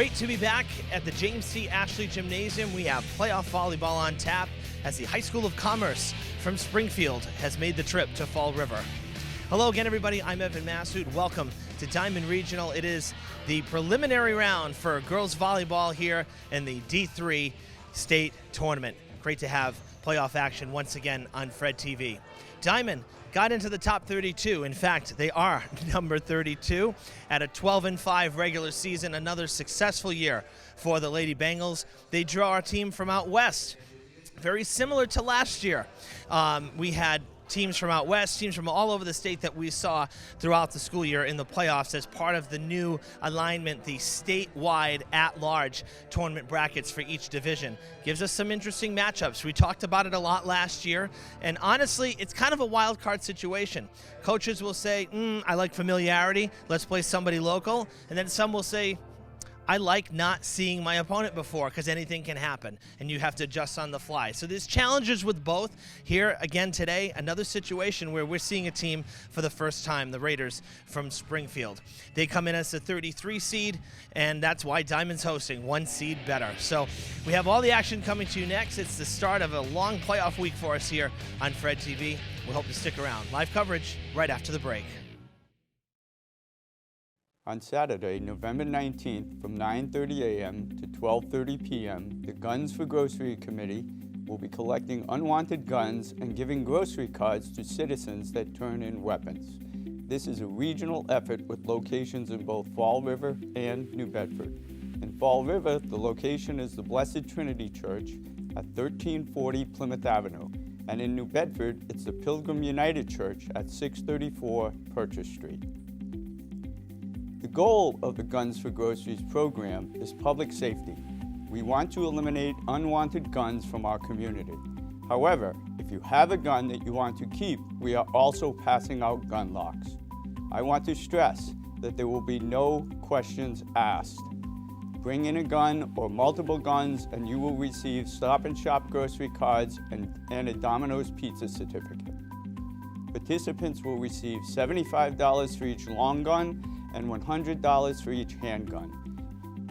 Great to be back at the James C. Ashley Gymnasium. We have playoff volleyball on tap as the High School of Commerce from Springfield has made the trip to Fall River. Hello again, everybody. I'm Evan Massoud. Welcome to Diman Regional. It is the preliminary round for girls volleyball here in the D3 state tournament. Great to have playoff action once again on Fred TV. Diman got into the top 32. In fact, they are number 32 at a 12-5 regular season. Another successful year for the Lady Bengals. They draw our team from out west. Very similar to last year. We had teams from out west, teams from all over the state that we saw throughout the school year in the playoffs as part of the new alignment, the statewide at-large tournament brackets for each division. Gives us some interesting matchups. We talked about it a lot last year, and honestly, it's kind of a wild card situation. Coaches will say, I like familiarity, let's play somebody local, and then some will say, I like not seeing my opponent before because anything can happen and you have to adjust on the fly. So there's challenges with both. Here again today, another situation where we're seeing a team for the first time, the Raiders from Springfield. They come in as the 33 seed, and that's why Diman's hosting, 1 seed better. So we have all the action coming to you next. It's the start of a long playoff week for us here on Fred TV. We hope to stick around. Live coverage right after the break. On Saturday, November 19th, from 9:30 a.m. to 12:30 p.m., the Guns for Grocery Committee will be collecting unwanted guns and giving grocery cards to citizens that turn in weapons. This is a regional effort with locations in both Fall River and New Bedford. In Fall River, the location is the Blessed Trinity Church at 1340 Plymouth Avenue, and in New Bedford, it's the Pilgrim United Church at 634 Purchase Street. The goal of the Guns for Groceries program is public safety. We want to eliminate unwanted guns from our community. However, if you have a gun that you want to keep, we are also passing out gun locks. I want to stress that there will be no questions asked. Bring in a gun or multiple guns and you will receive Stop and Shop grocery cards and a Domino's pizza certificate. Participants will receive $75 for each long gun and $100 for each handgun.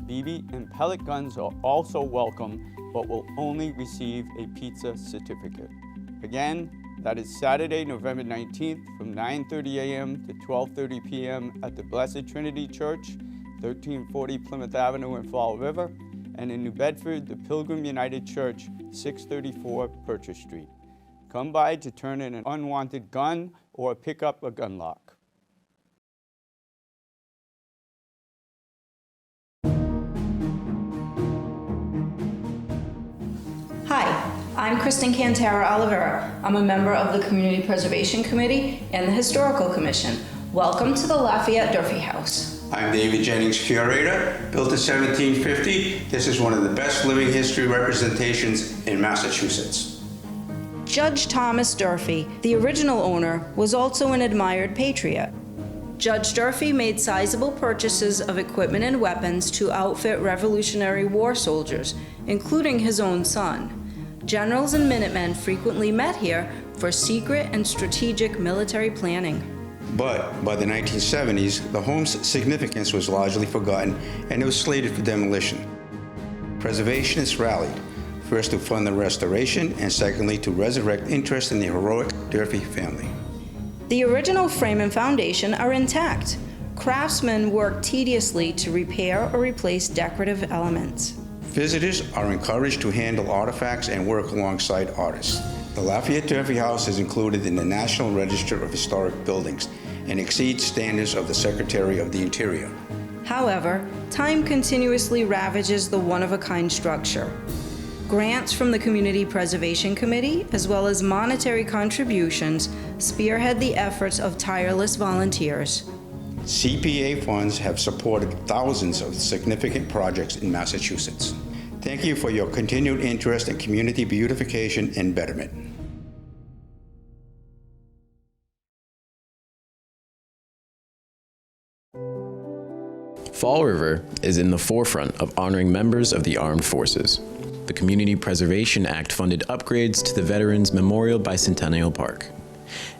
BB and pellet guns are also welcome, but will only receive a pizza certificate. Again, that is Saturday, November 19th from 9:30 a.m. to 12:30 p.m. at the Blessed Trinity Church, 1340 Plymouth Avenue in Fall River, and in New Bedford, the Pilgrim United Church, 634 Purchase Street. Come by to turn in an unwanted gun or pick up a gun lock. Hi, I'm Kristen Cantara Oliveira. I'm a member of the Community Preservation Committee and the Historical Commission. Welcome to the Lafayette Durfee House. I'm David Jennings, curator. Built in 1750, this is one of the best living history representations in Massachusetts. Judge Thomas Durfee, the original owner, was also an admired patriot. Judge Durfee made sizable purchases of equipment and weapons to outfit Revolutionary War soldiers, including his own son. Generals and Minutemen frequently met here for secret and strategic military planning. But by the 1970s, the home's significance was largely forgotten and it was slated for demolition. Preservationists rallied, first to fund the restoration and secondly to resurrect interest in the heroic Durfee family. The original frame and foundation are intact. Craftsmen worked tediously to repair or replace decorative elements. Visitors are encouraged to handle artifacts and work alongside artists. The Lafayette Durfee House is included in the National Register of Historic Buildings and exceeds standards of the Secretary of the Interior. However, time continuously ravages the one-of-a-kind structure. Grants from the Community Preservation Committee, as well as monetary contributions, spearhead the efforts of tireless volunteers. CPA funds have supported thousands of significant projects in Massachusetts. Thank you for your continued interest in community beautification and betterment. Fall River is in the forefront of honoring members of the armed forces. The Community Preservation Act funded upgrades to the Veterans Memorial Bicentennial Park.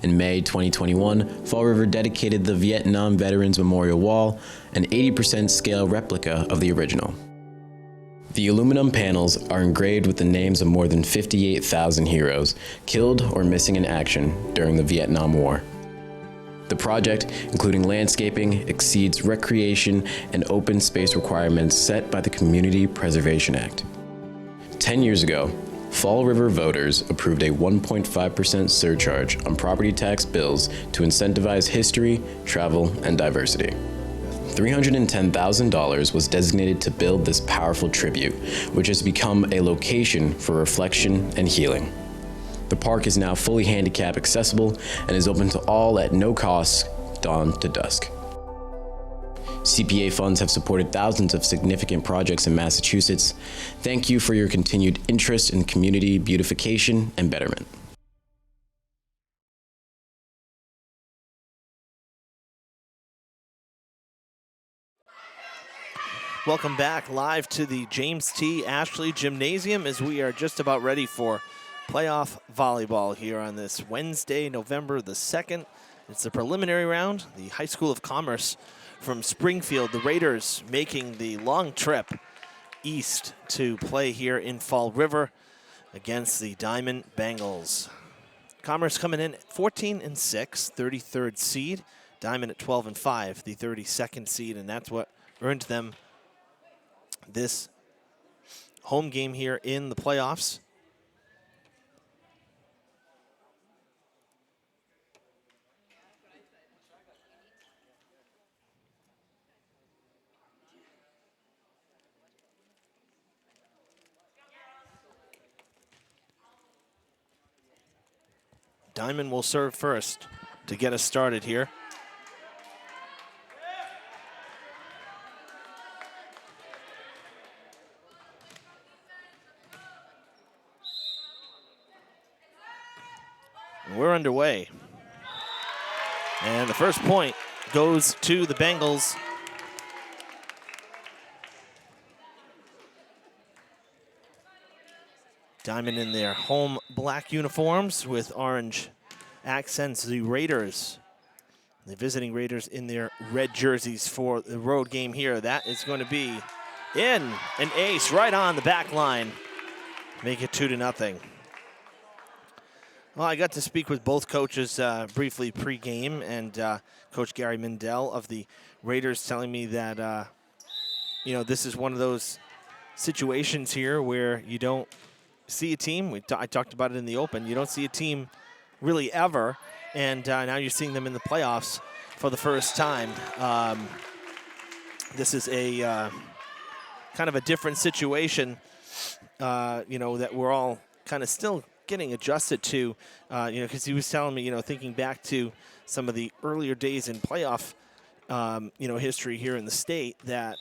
In May 2021, Fall River dedicated the Vietnam Veterans Memorial Wall, an 80% scale replica of the original. The aluminum panels are engraved with the names of more than 58,000 heroes killed or missing in action during the Vietnam War. The project, including landscaping, exceeds recreation and open space requirements set by the Community Preservation Act. 10 years ago, Fall River voters approved a 1.5% surcharge on property tax bills to incentivize history, travel, and diversity. $310,000 was designated to build this powerful tribute, which has become a location for reflection and healing. The park is now fully handicap accessible and is open to all at no cost, dawn to dusk. CPA funds have supported thousands of significant projects in Massachusetts. Thank you for your continued interest in community beautification and betterment. Welcome back live to the James T. Ashley Gymnasium as we are just about ready for playoff volleyball here on this Wednesday, November the 2nd. It's the preliminary round. The High School of Commerce from Springfield, the Raiders making the long trip east to play here in Fall River against the Diman Bengals. Commerce coming in at 14-6, 33rd seed. Diman at 12-5, the 32nd seed, and that's what earned them this home game here in the playoffs. Diman will serve first to get us started here. We're underway. And the first point goes to the Bengals. Diman in their home black uniforms with orange accents. The Raiders, the visiting Raiders, in their red jerseys for the road game here. That is going to be in, an ace right on the back line. Make it 2-0. Well, I got to speak with both coaches briefly pre-game, and Coach Gary Mindell of the Raiders telling me that, you know, this is one of those situations here where you don't see a team. I talked about it in the open. You don't see a team really ever, and now you're seeing them in the playoffs for the first time. This is a kind of a different situation, you know, that we're all kind of still getting adjusted to, you know, because he was telling me, you know, thinking back to some of the earlier days in playoff, you know, history here in the state, that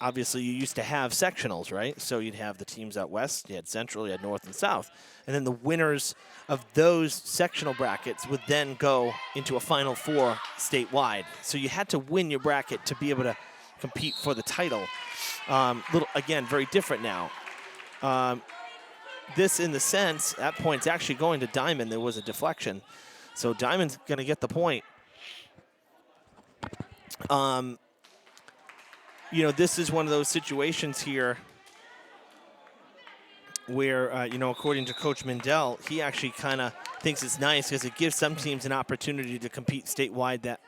obviously you used to have sectionals, right? So you'd have the teams out west, you had central, you had north and south, and then the winners of those sectional brackets would then go into a Final Four statewide. So you had to win your bracket to be able to compete for the title. Again, very different now. This, in the sense, that point's actually going to Diman. There was a deflection. So Diman's going to get the point. You know, this is one of those situations here where, you know, according to Coach Mindell, he actually kind of thinks it's nice because it gives some teams an opportunity to compete statewide that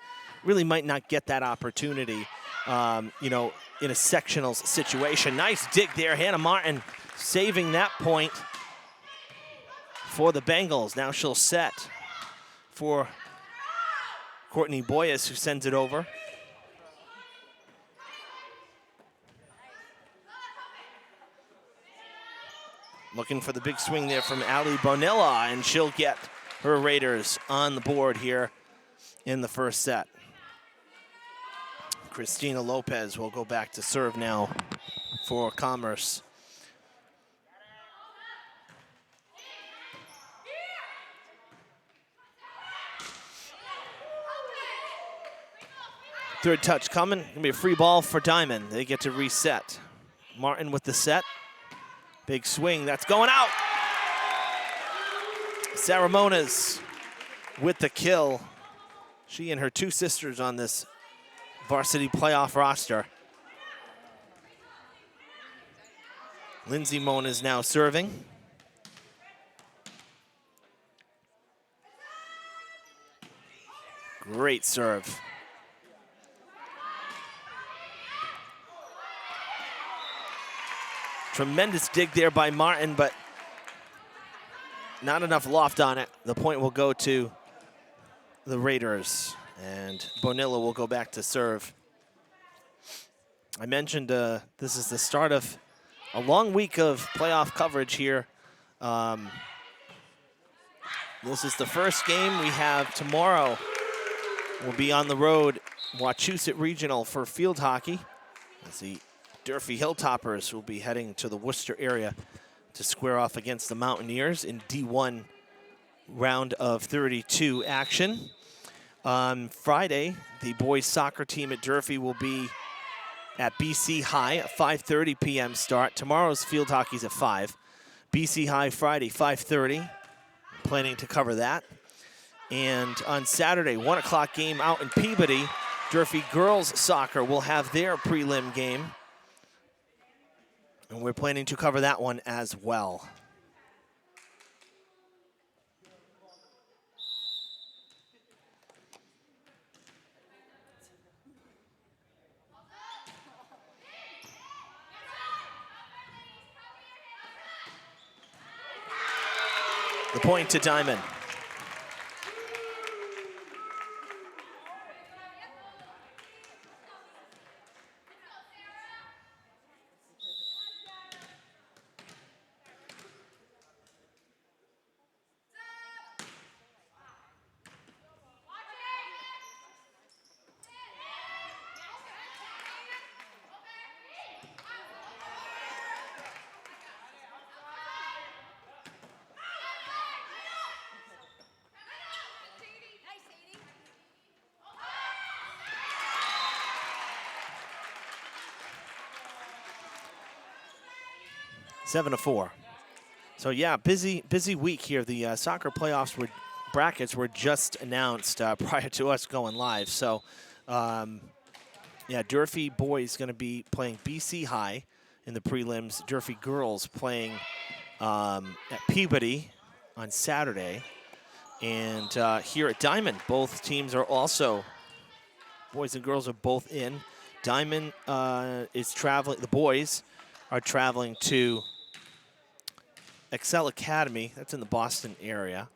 really might not get that opportunity, you know, in a sectionals situation. Nice dig there. Hannah Martin saving that point for the Bengals. Now she'll set for Courtney Boyas, who sends it over. Looking for the big swing there from Ali Bonilla, and she'll get her Raiders on the board here in the first set. Christina Lopez will go back to serve now for Commerce. Third touch coming. Gonna be a free ball for Diman. They get to reset. Martin with the set. Big swing, that's going out. Sarah Moniz with the kill. She and her two sisters on this varsity playoff roster. Lindsay Moan is now serving. Great serve. Tremendous dig there by Martin, but not enough loft on it. The point will go to the Raiders, and Bonilla will go back to serve. I mentioned this is the start of a long week of playoff coverage here. This is the first game we have tomorrow. We'll be on the road, Wachusett Regional for field hockey, as the Durfee Hilltoppers will be heading to the Worcester area to square off against the Mountaineers in D1 round of 32 action. On Friday, the boys soccer team at Durfee will be at BC High at 5:30 p.m. start. Tomorrow's field hockey's at 5. BC High Friday, 5:30. Planning to cover that. And on Saturday, 1 o'clock game out in Peabody, Durfee girls soccer will have their prelim game. And we're planning to cover that one as well. The point to Diman. Seven to 4. So yeah, busy week here. The soccer playoffs brackets were just announced prior to us going live. So yeah, Durfee boys going to be playing BC High in the prelims. Durfee girls playing at Peabody on Saturday. And here at Diman, both teams are also, boys and girls are both in. Diman is traveling, the boys are traveling to Excel Academy, that's in the Boston area.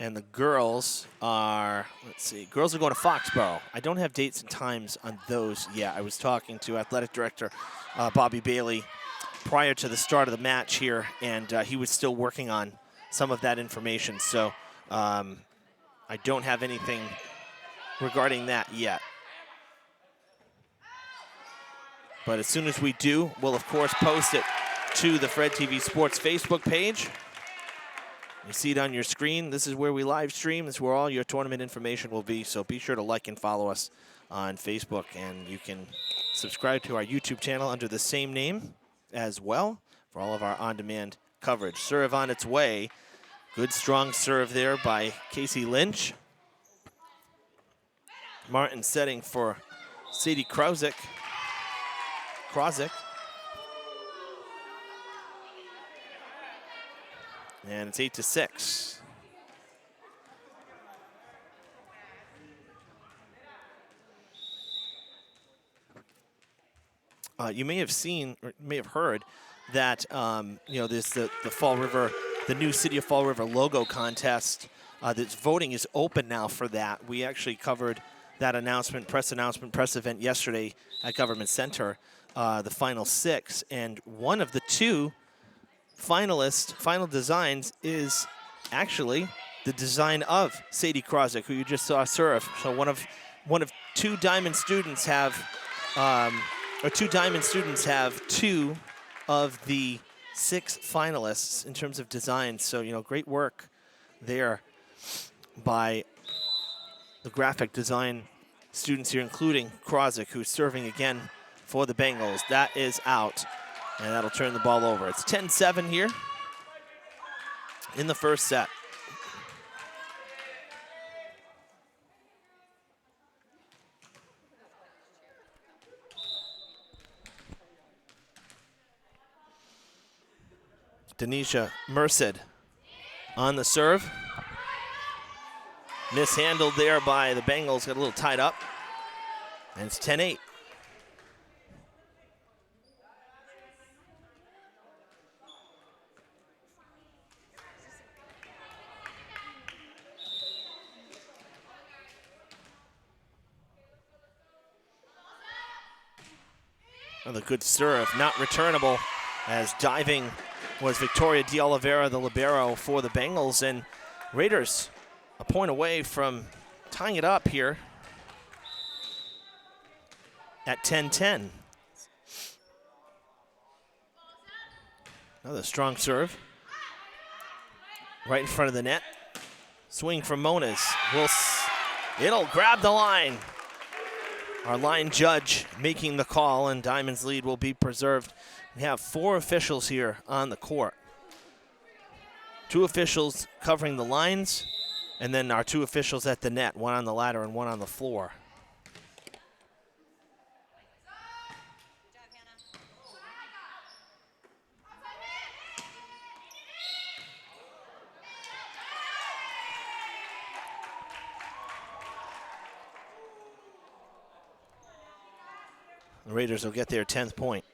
And the girls are, let's see, girls are going to Foxborough. I don't have dates and times on those yet. I was talking to athletic director Bobby Bailey prior to the start of the match here, and he was still working on some of that information. So I don't have anything regarding that yet. But as soon as we do, we'll of course post it to the Fred TV Sports Facebook page. You see it on your screen. This is where we live stream. This is where all your tournament information will be. So be sure to like and follow us on Facebook. And you can subscribe to our YouTube channel under the same name as well for all of our on-demand coverage. Serve on its way. Good strong serve there by Casey Lynch. Martin setting for Sadie Krauzik. And it's 8-6. You may have seen, or may have heard, that you know, this the Fall River, the new City of Fall River logo contest. This voting is open now for that. We actually covered that announcement, press event yesterday at Government Center. The final 6, and one of the 2 final designs is actually the design of Sadie Krauzik, who you just saw serve. So one of 2 Diman students have, or 2 Diman students have 2 of the 6 finalists in terms of designs. So, you know, great work there by the graphic design students here, including Krauzik, who's serving again for the Bengals. That is out. And that'll turn the ball over. It's 10-7 here in the first set. Denisha Merced on the serve. Mishandled there by the Bengals, got a little tied up. And it's 10-8. Another good serve, not returnable, as diving was Victoria De Oliveira, the libero for the Bengals, and Raiders a point away from tying it up here at 10-10. Another strong serve. Right in front of the net. Swing from Moniz. It'll grab the line. Our line judge making the call, and Diamond's lead will be preserved. We have 4 officials here on the court. 2 officials covering the lines, and then our 2 officials at the net, one on the ladder and one on the floor. The Raiders will get their 10th point.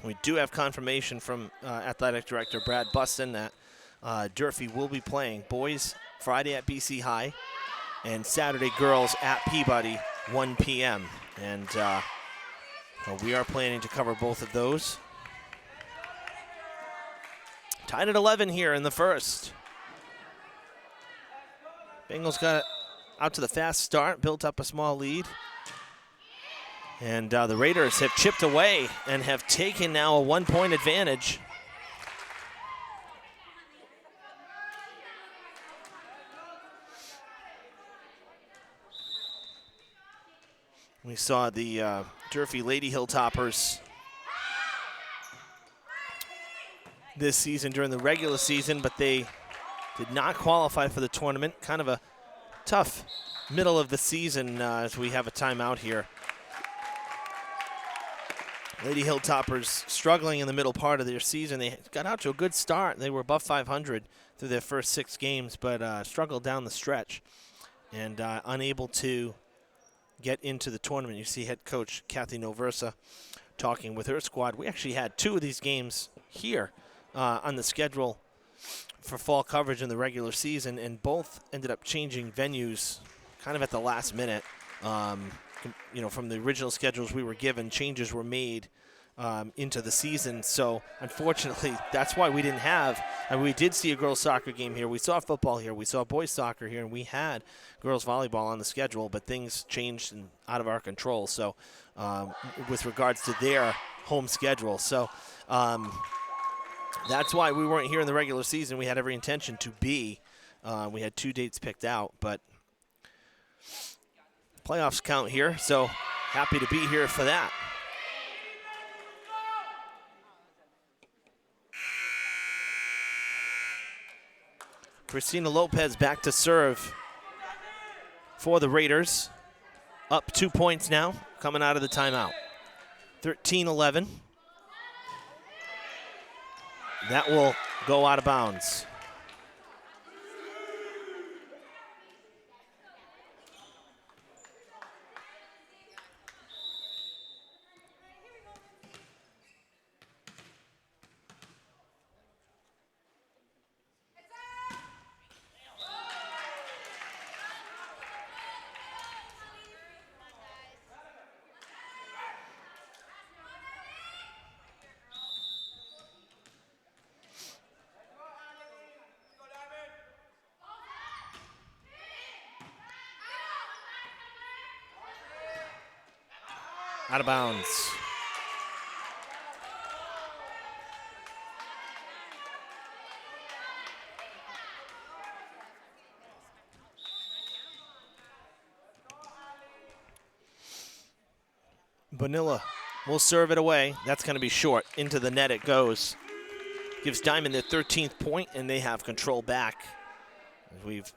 We do have confirmation from Athletic Director Brad Buston that Durfee will be playing boys Friday at BC High and Saturday girls at Peabody, 1 p.m. And we are planning to cover both of those. Tied at 11 here in the first. Bengals got out to the fast start, built up a small lead. And the Raiders have chipped away and have taken now a 1-point advantage. We saw the Durfee Lady Hilltoppers this season during the regular season, but they did not qualify for the tournament. Kind of a tough middle of the season as we have a timeout here. Lady Hilltoppers struggling in the middle part of their season. They got out to a good start. They were above 500 through their first 6 games, but struggled down the stretch and unable to get into the tournament. You see head coach Kathy Noversa talking with her squad. We actually had 2 of these games here on the schedule for fall coverage in the regular season, and both ended up changing venues kind of at the last minute. You know, from the original schedules we were given, changes were made into the season. So unfortunately, that's why we didn't have, and we did see a girls soccer game here. We saw football here. We saw boys soccer here, and we had girls volleyball on the schedule, but things changed and out of our control. So with regards to their home schedule. So that's why we weren't here in the regular season. We had every intention to be. We had 2 dates picked out, but playoffs count here, so happy to be here for that. Christina Lopez back to serve for the Raiders. Up 2 points now, coming out of the timeout. 13-11. That will go out of bounds. Out of bounds. Bonilla will serve it away. That's going to be short. Into the net it goes. Gives Diamond their 13th point, and they have control back. We've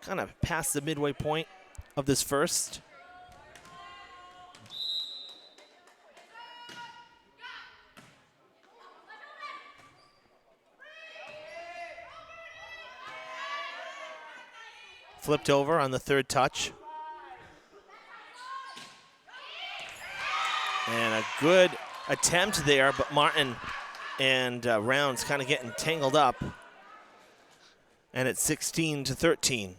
kind of passed the midway point of this first. Flipped over on the third touch. And a good attempt there, but Martin and Rounds kind of getting tangled up. And it's 16-13.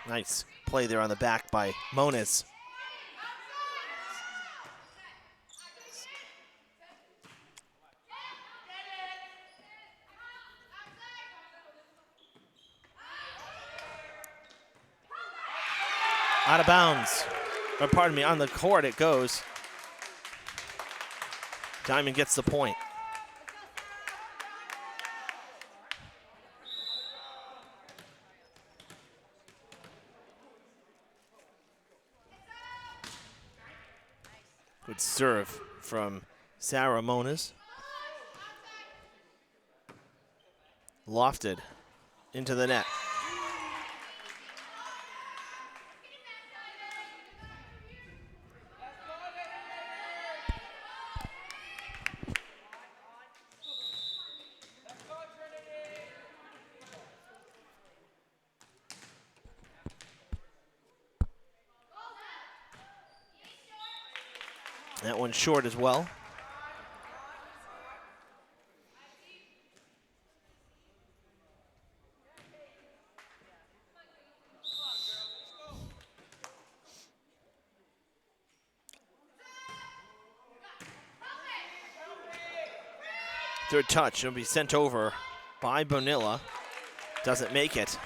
Nice play there on the back by Moniz. Out of bounds. Or pardon me, on the court it goes. Diman gets the point. Good serve from Sarah Moniz. Lofted into the net. That one's short as well. Third touch, it'll be sent over by Bonilla. Doesn't make it.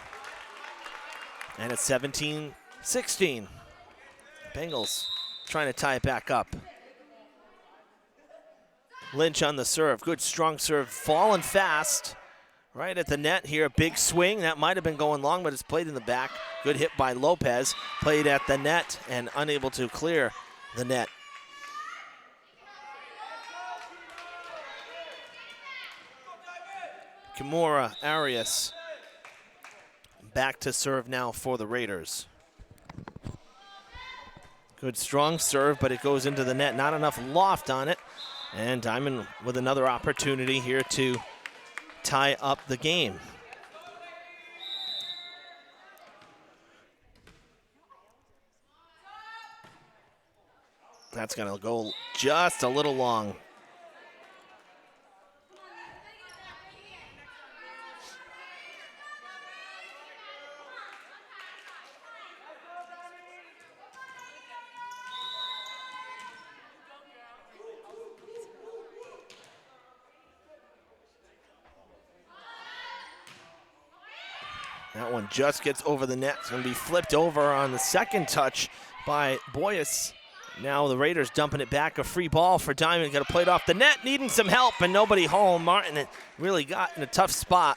And it's 17-16. Bengals trying to tie it back up. Lynch on the serve. Good strong serve. Falling fast. Right at the net here. Big swing. That might have been going long, but it's played in the back. Good hit by Lopez. Played at the net and unable to clear the net. Kimura Arias back to serve now for the Raiders. Good strong serve, but it goes into the net. Not enough loft on it. And Diman with another opportunity here to tie up the game. That's going to go just a little long. That one just gets over the net. It's going to be flipped over on the second touch by Boyes. Now the Raiders dumping it back. A free ball for Diman. Got to play it off the net. Needing some help and nobody home. Martin really got in a tough spot.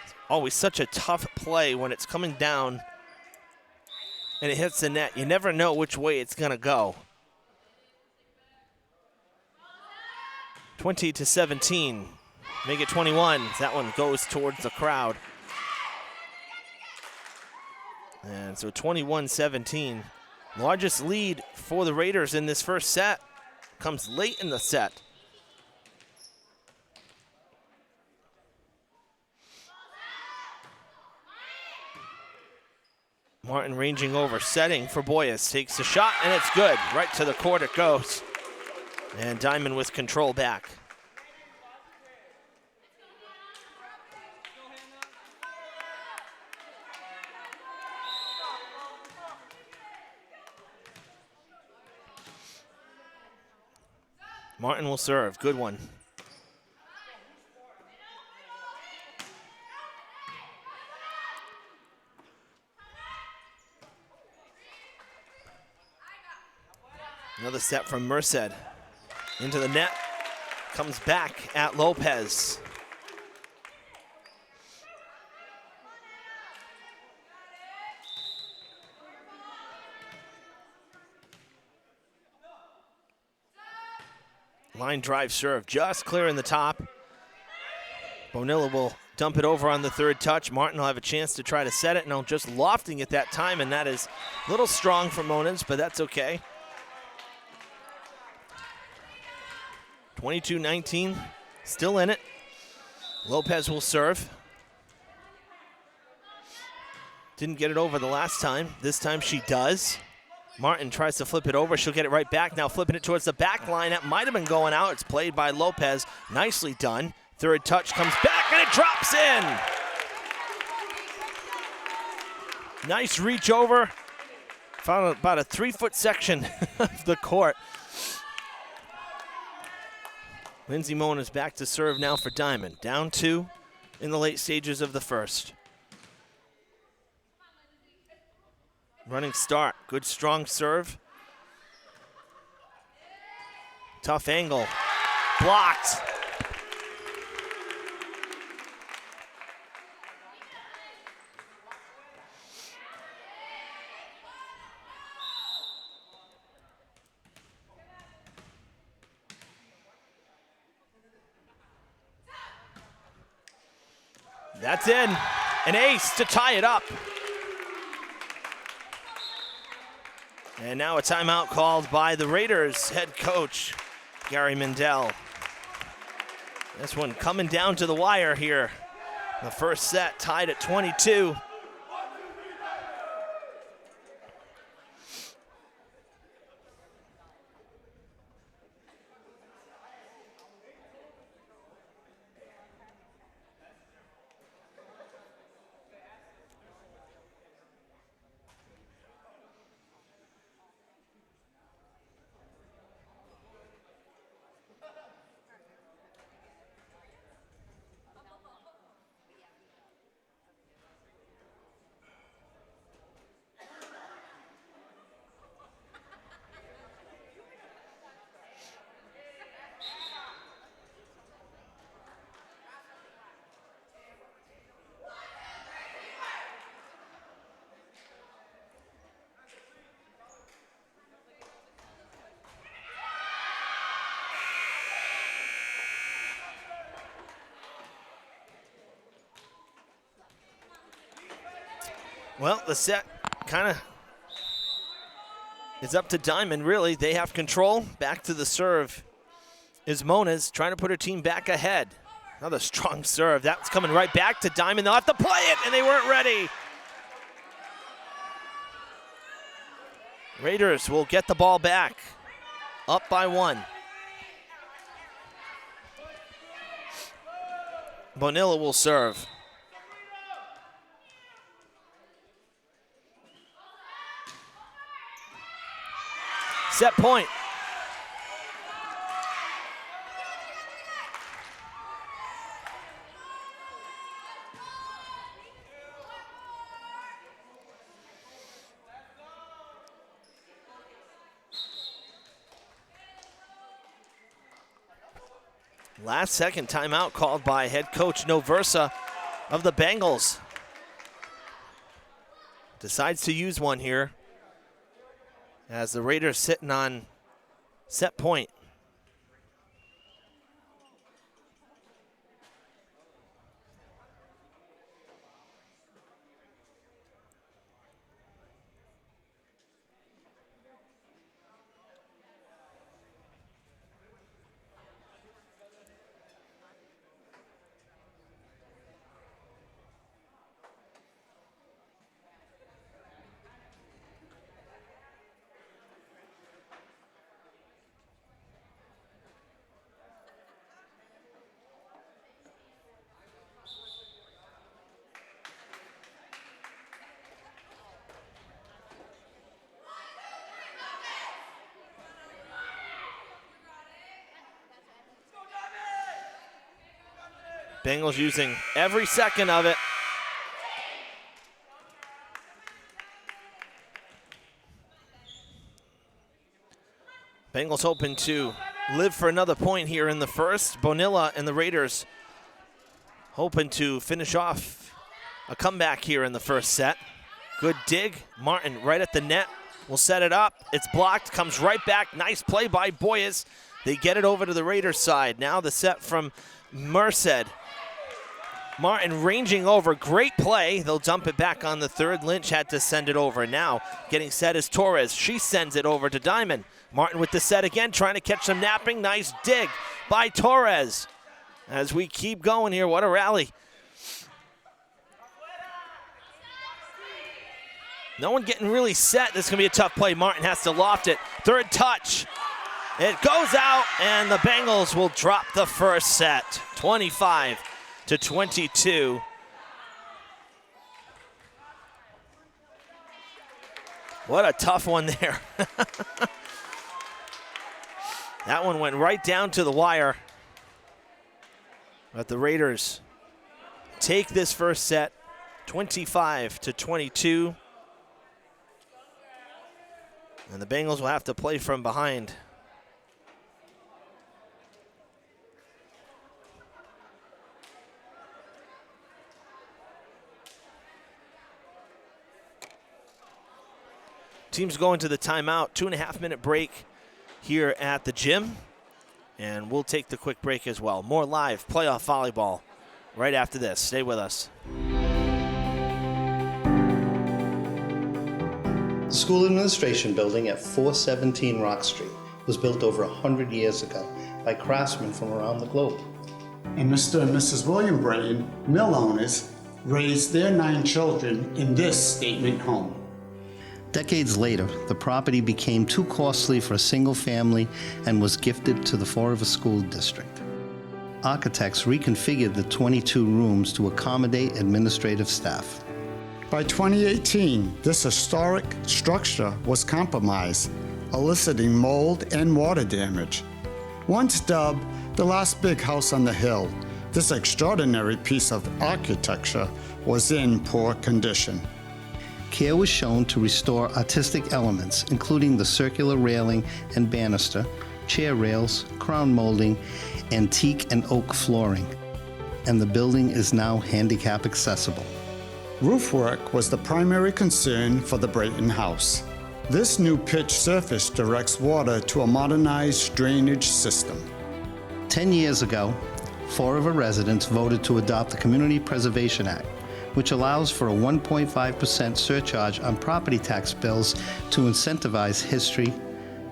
It's always such a tough play when it's coming down and it hits the net. You never know which way it's going to go. 20-17. Make it 21. That one goes towards the crowd. And so 21-17. Largest lead for the Raiders in this first set comes late in the set. Martin ranging over, setting for Boyes. Takes the shot, and it's good. Right to the court it goes. And Diman with control back. Martin will serve. Good one. Another set from Merced. Into the net. Comes back at Lopez. Line drive serve, just clearing the top. Bonilla will dump it over on the third touch. Martin will have a chance to try to set it, and just lofting it that time, and that is a little strong for Monans, but that's okay. 22-19, still in it. Lopez will serve. Didn't get it over the last time. This time she does. Martin tries to flip it over. She'll get it right back. Now flipping it towards the back line. That might have been going out. It's played by Lopez. Nicely done. Third touch comes back, and it drops in. Nice reach over. Found about a 3-foot section of the court. Lindsay Moen is back to serve now for Diman. Down 2 in the late stages of the first. Running start. Good strong serve. Tough angle. Blocked. That's in. An ace to tie it up. And now a timeout called by the Raiders head coach, Gary Mindell. This one coming down to the wire here. The first set tied at 22. Well, the set kind of is up to Diman, really. They have control. Back to the serve is Moniz, trying to put her team back ahead. Another strong serve. That's coming right back to Diman. They'll have to play it, and they weren't ready. Raiders will get the ball back. Up by 1. Bonilla will serve. Set point. Last second timeout called by head coach Noversa of the Bengals. Decides to use one here, as the Raiders sitting on set point. Bengals using every second of it. Bengals hoping to live for another point here in the first. Bonilla and the Raiders hoping to finish off a comeback here in the first set. Good dig. Martin right at the net will set it up. It's blocked, comes right back. Nice play by Boyes. They get it over to the Raiders side. Now the set from Merced. Martin ranging over, great play. They'll dump it back on the third. Lynch had to send it over. Now getting set is Torres. She sends it over to Diman. Martin with the set again, trying to catch some napping. Nice dig by Torres. As we keep going here, what a rally. No one getting really set. This is going to be a tough play. Martin has to loft it. Third touch. It goes out, and the Bengals will drop the first set, 25-22. What a tough one there. That one went right down to the wire. But the Raiders take this first set, 25-22. And the Bengals will have to play from behind. Teams going to the timeout, 2.5-minute break here at the gym. And we'll take the quick break as well. More live playoff volleyball right after this. Stay with us. The school administration building at 417 Rock Street was built over 100 years ago by craftsmen from around the globe. And Mr. and Mrs. William Brain, mill owners, raised their 9 children in this statement home. Decades later, the property became too costly for a single family and was gifted to the Fall River School District. Architects reconfigured the 22 rooms to accommodate administrative staff. By 2018, this historic structure was compromised, eliciting mold and water damage. Once dubbed the last big house on the hill, this extraordinary piece of architecture was in poor condition. Care was shown to restore artistic elements, including the circular railing and banister, chair rails, crown molding, antique and oak flooring. And the building is now handicap accessible. Roof work was the primary concern for the Brayton House. This new pitch surface directs water to a modernized drainage system. 10 years ago, Fall River residents voted to adopt the Community Preservation Act, which allows for a 1.5% surcharge on property tax bills to incentivize history,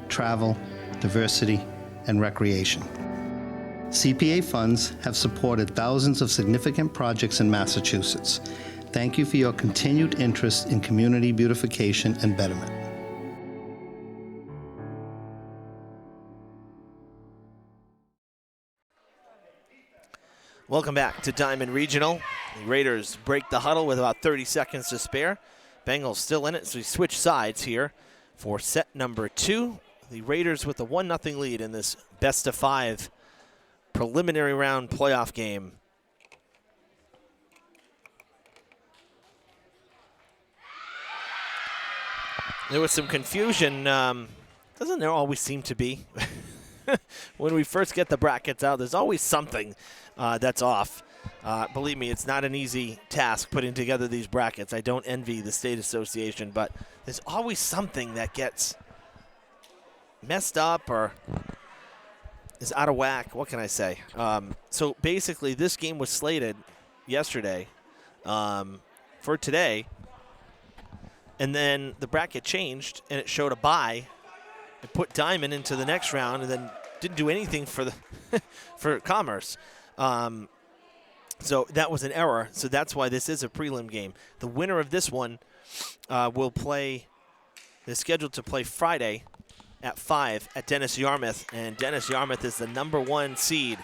travel, diversity, and recreation. CPA funds have supported thousands of significant projects in Massachusetts. Thank you for your continued interest in community beautification and betterment. Welcome back to Diman Regional. The Raiders break the huddle with about 30 seconds to spare. Bengals still in it, so we switch sides here for set number 2. The Raiders with a 1-0 lead in this best-of-5 preliminary round playoff game. There was some confusion. Doesn't there always seem to be? When we first get the brackets out, there's always something that's off. Believe me, it's not an easy task putting together these brackets. I don't envy the state association, but there's always something that gets messed up or is out of whack. What can I say? So basically, this game was slated yesterday for today, and then the bracket changed, and it showed a bye. It put Diman into the next round, and then didn't do anything for the for Commerce. So that was an error. So that's why this is a prelim game. The winner of this one will play. They're scheduled to play Friday at 5 at Dennis Yarmouth, and Dennis Yarmouth is the #1 seed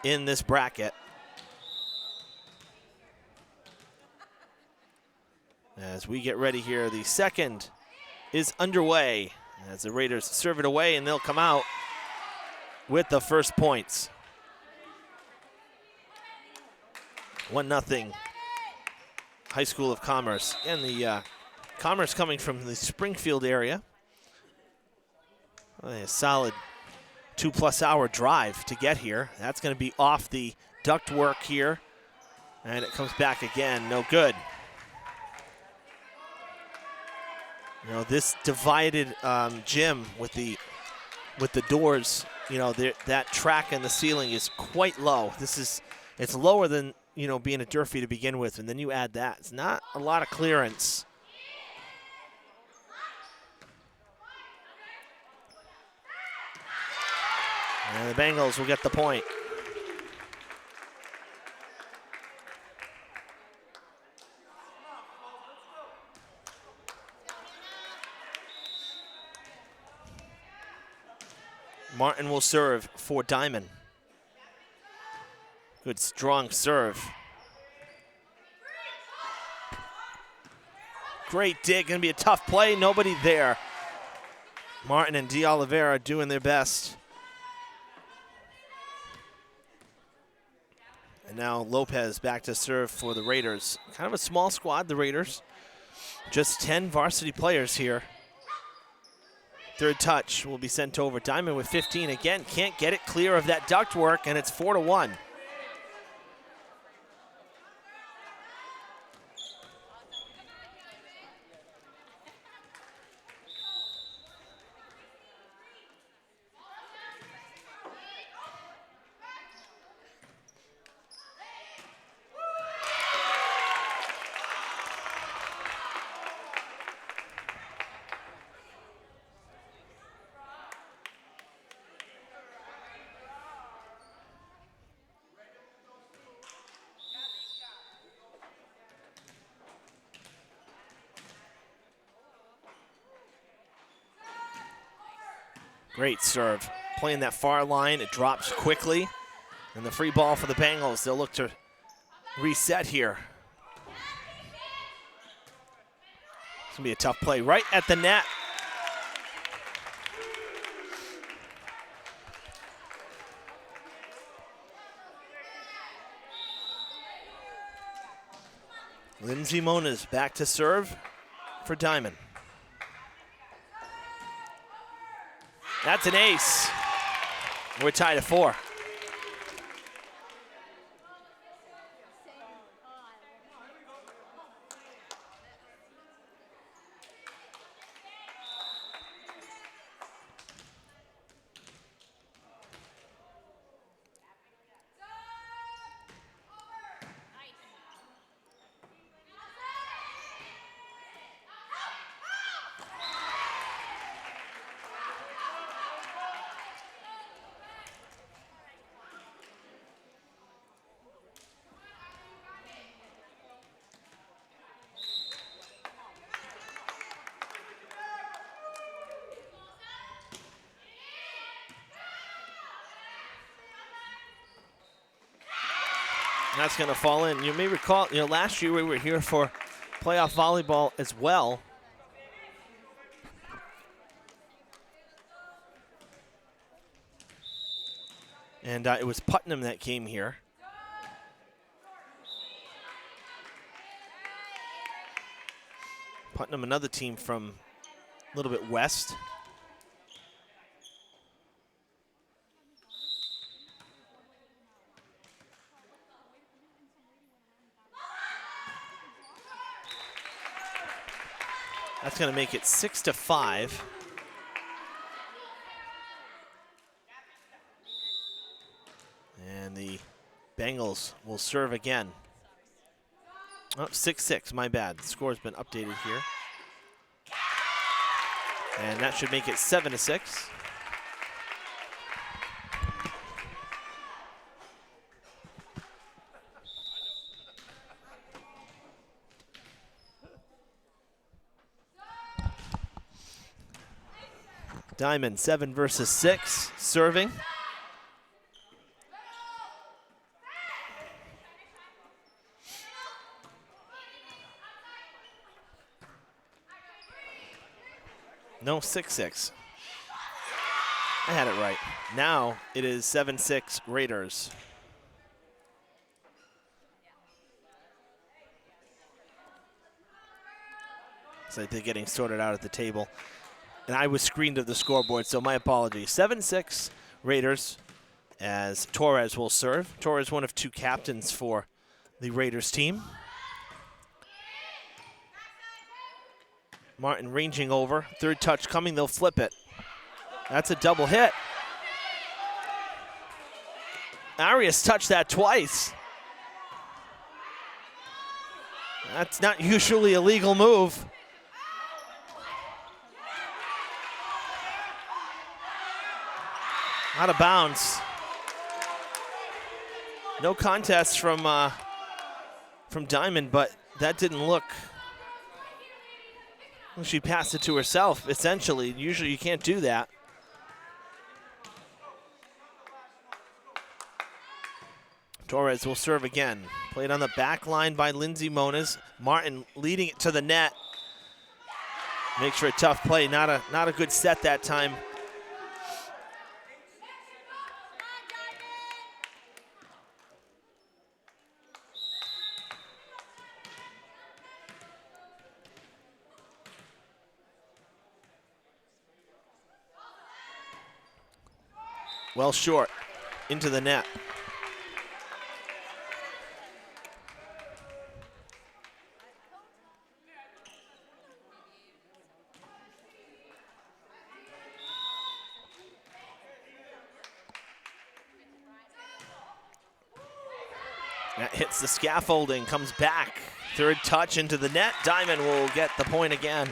in this bracket. As we get ready here, the second is underway as the Raiders serve it away, and they'll come out with the first points. 1-0 High School of Commerce. And the Commerce coming from the Springfield area. A solid 2+ hour drive to get here. That's going to be off the ductwork here. And it comes back again, no good. You know, this divided gym with the doors, you know, that track in the ceiling is quite low. It's lower than being a Durfee to begin with, and then you add that. It's not a lot of clearance. And the Bengals will get the point. Martin will serve for Diman. Good strong serve. Great dig, gonna be a tough play, nobody there. Martin and De Oliveira doing their best. And now Lopez back to serve for the Raiders. Kind of a small squad, the Raiders. Just 10 varsity players here. Third touch will be sent over. Diman with 15 again. Can't get it clear of that ductwork, and it's 4-1. Great serve. Playing that far line, it drops quickly. And the free ball for the Bengals. They'll look to reset here. It's gonna be a tough play right at the net. Lindsay Moniz back to serve for Diman. That's an ace. We're tied at 4. That's going to fall in. You may recall, last year we were here for playoff volleyball as well. And it was Putnam that came here. Putnam, another team from a little bit west. That's going to make it 6-5. And the Bengals will serve again. Oh, 6-6, my bad. The score's been updated here. And that should make it 7-6. Diman 7 versus 6, serving. No, 6-6. I had it right. Now it is 7-6 Raiders. So they're getting sorted out at the table. And I was screened of the scoreboard, so my apologies. 7-6 Raiders as Torres will serve. Torres, one of 2 captains for the Raiders team. Martin ranging over. Third touch coming, they'll flip it. That's a double hit. Arias touched that twice. That's not usually a legal move. Out of bounds. No contest from Diman, but that didn't look. Well, she passed it to herself, essentially. Usually you can't do that. Torres will serve again. Played on the back line by Lindsay Moniz. Martin leading it to the net. Makes for a tough play. Not a good set that time. Well short, into the net. That hits the scaffolding, comes back. Third touch into the net. Diman will get the point again.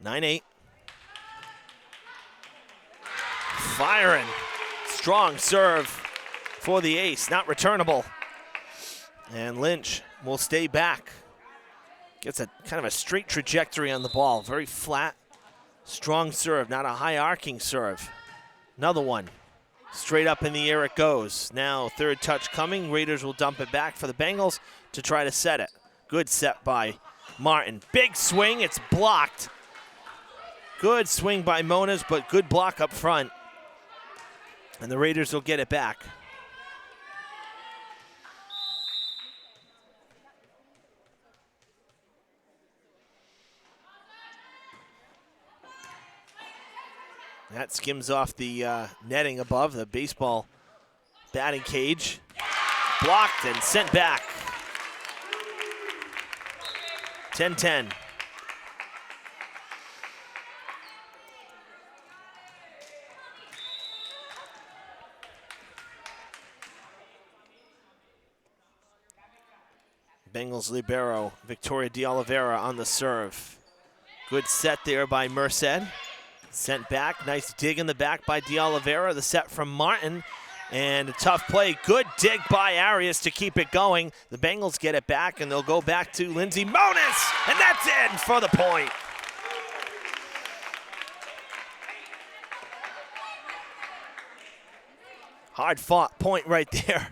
(9-8). Firing. Strong serve for the ace, not returnable. And Lynch will stay back. Gets a kind of a straight trajectory on the ball. Very flat, strong serve, not a high arcing serve. Another one. Straight up in the air it goes. Now third touch coming. Raiders will dump it back for the Bengals to try to set it. Good set by Martin. Big swing, it's blocked. Good swing by Moniz, but good block up front. And the Raiders will get it back. That skims off the netting above the baseball batting cage. Blocked and sent back. 10-10. Bengals libero, Victoria De Oliveira on the serve. Good set there by Merced. Sent back, nice dig in the back by De Oliveira. The set from Martin, and a tough play. Good dig by Arias to keep it going. The Bengals get it back, and they'll go back to Lindsay Moniz, and that's in for the point. Hard fought point right there.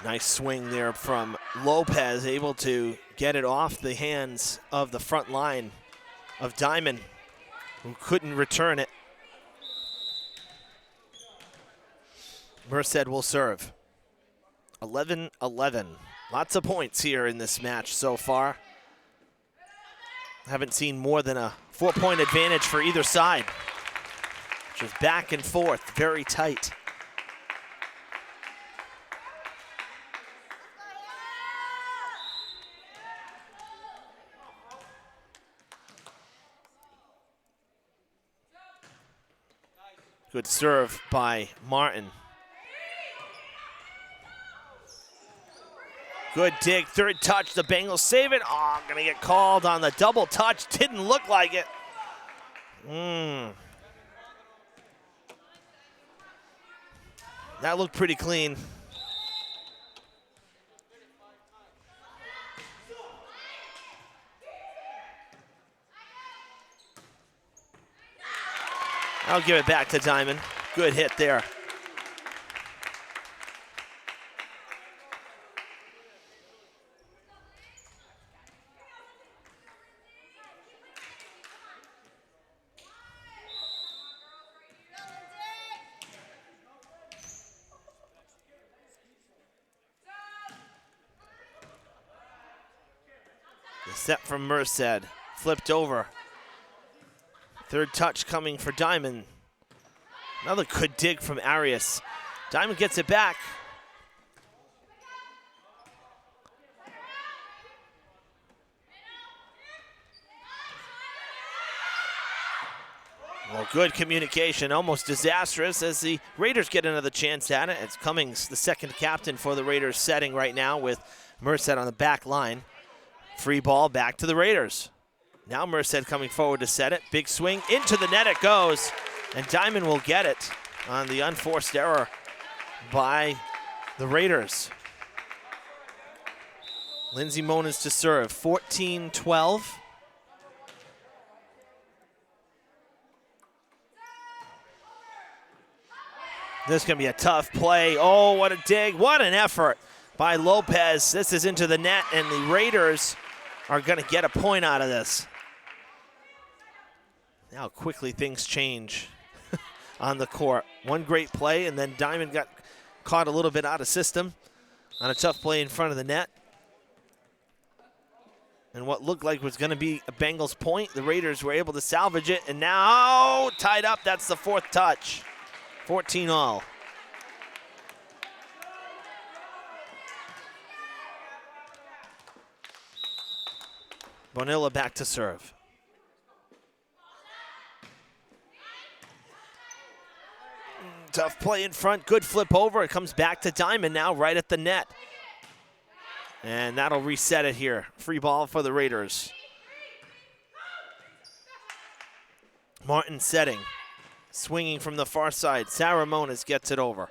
Nice swing there from Lopez, able to get it off the hands of the front line of Diman, who couldn't return it. Merced will serve. 11-11. Lots of points here in this match so far. Haven't seen more than a 4-point advantage for either side. Just back and forth, very tight. Good serve by Martin. Good dig, third touch, the Bengals save it. Oh, gonna get called on the double touch. Didn't look like it. That looked pretty clean. I'll give it back to Diman. Good hit there. The set from Merced, flipped over. Third touch coming for Diman. Another good dig from Arias. Diman gets it back. Well, good communication, almost disastrous as the Raiders get another chance at it. It's Cummings, the second captain for the Raiders, setting right now with Merced on the back line. Free ball back to the Raiders. Now Merced coming forward to set it. Big swing, into the net it goes. And Diman will get it on the unforced error by the Raiders. Lindsey Monas to serve, 14-12. This is going to be a tough play. Oh, what a dig. What an effort by Lopez. This is into the net, and the Raiders are going to get a point out of this. Now quickly things change on the court. One great play, and then Diman got caught a little bit out of system on a tough play in front of the net. And what looked like was going to be a Bengals point, the Raiders were able to salvage it, and now tied up. That's the fourth touch. 14-all. Bonilla back to serve. Tough play in front, good flip over. It comes back to Diman now, right at the net. And that'll reset it here. Free ball for the Raiders. Martin setting. Swinging from the far side. Saramonas gets it over.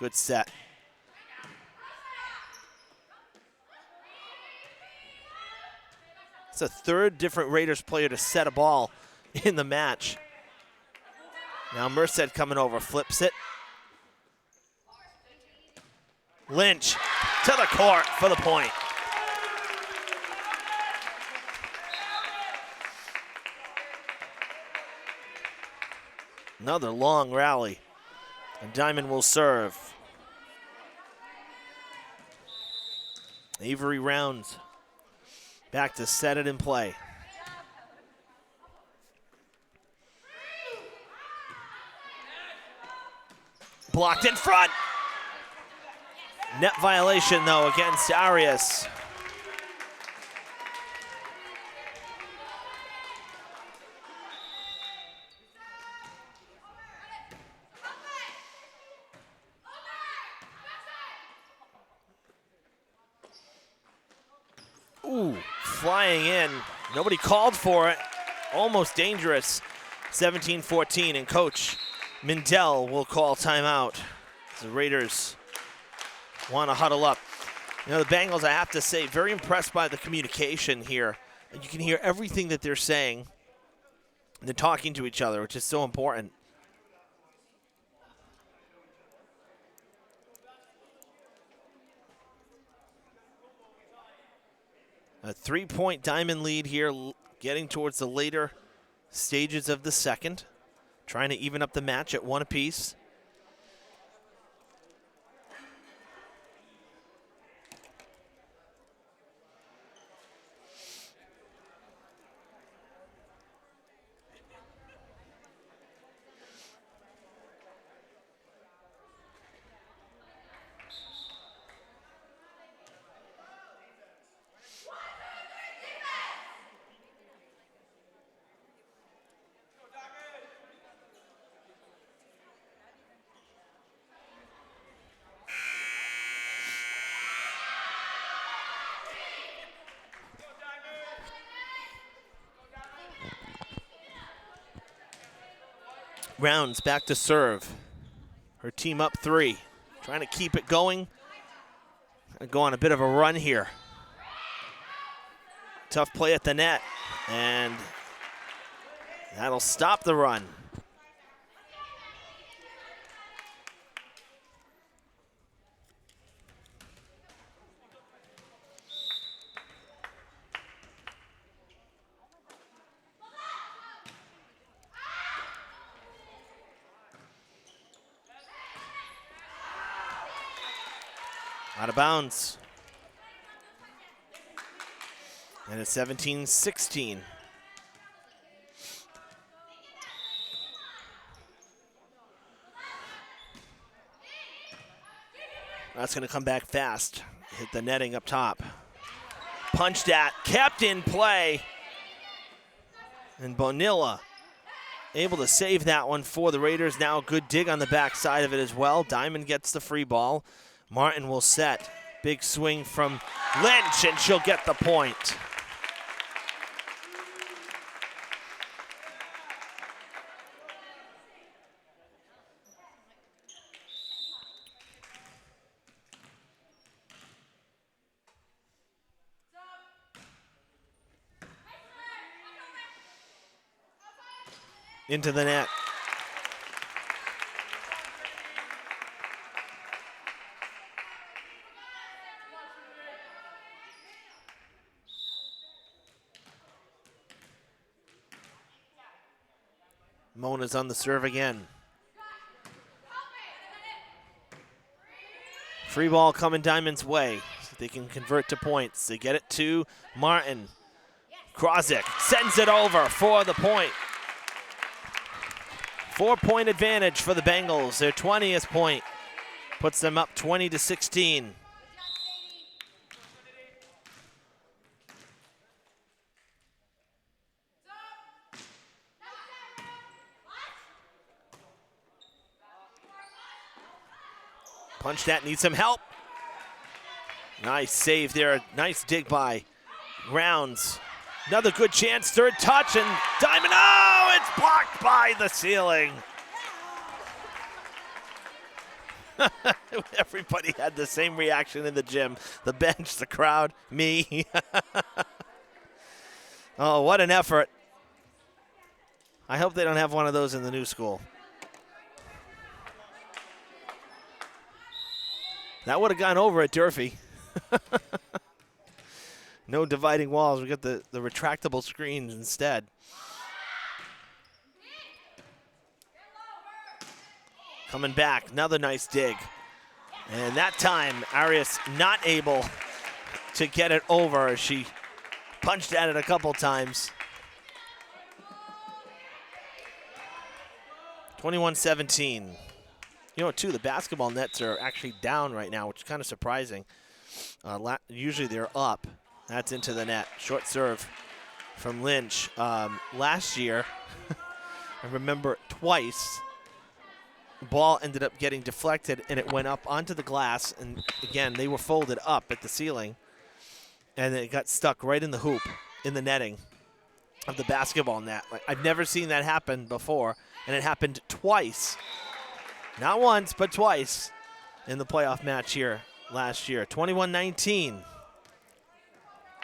Good set. It's a third different Raiders player to set a ball in the match. Now Merced coming over, flips it. Lynch to the court for the point. Another long rally, and Diman will serve. Avery Rounds back to set it in play. Blocked in front. Net violation, though, against Arias. Ooh, flying in. Nobody called for it. Almost dangerous. 17-14, and Coach Mindell will call timeout. The Raiders want to huddle up. You know, the Bengals, I have to say, very impressed by the communication here. You can hear everything that they're saying. They're talking to each other, which is so important. A 3-point Diman lead here, getting towards the later stages of the second. Trying to even up the match at one apiece. Rounds back to serve. Her team up 3. Trying to keep it going. Gonna go on a bit of a run here. Tough play at the net. And that'll stop the run. Out of bounds. And it's 17-16. That's going to come back fast. Hit the netting up top. Punched at, kept in play. And Bonilla able to save that one for the Raiders. Now a good dig on the backside of it as well. Diman gets the free ball. Martin will set. Big swing from Lynch, and she'll get the point. Into the net. Mona's on the serve again. Free ball coming Diamond's way. So they can convert to points. They get it to Martin. Krozik sends it over for the point. 4-point advantage for the Bengals. Their 20th point puts them up 20-16. Punch that, needs some help. Nice save there, nice dig by Rounds. Another good chance, third touch, and Diamond, oh, it's blocked by the ceiling. Everybody had the same reaction in the gym. The bench, the crowd, me. Oh, what an effort. I hope they don't have one of those in the new school. That would have gone over at Durfee. No dividing walls. We got the retractable screens instead. Coming back, another nice dig. And that time, Arias not able to get it over. She punched at it a couple times. 21-17. You know, too, the basketball nets are actually down right now, which is kind of surprising. Usually they're up. That's into the net. Short serve from Lynch. Last year, I remember twice, ball ended up getting deflected and it went up onto the glass. And again, they were folded up at the ceiling. And it got stuck right in the hoop, in the netting of the basketball net. Like, I've never seen that happen before. And it happened twice. Not once, but twice in the playoff match here last year. 21-19.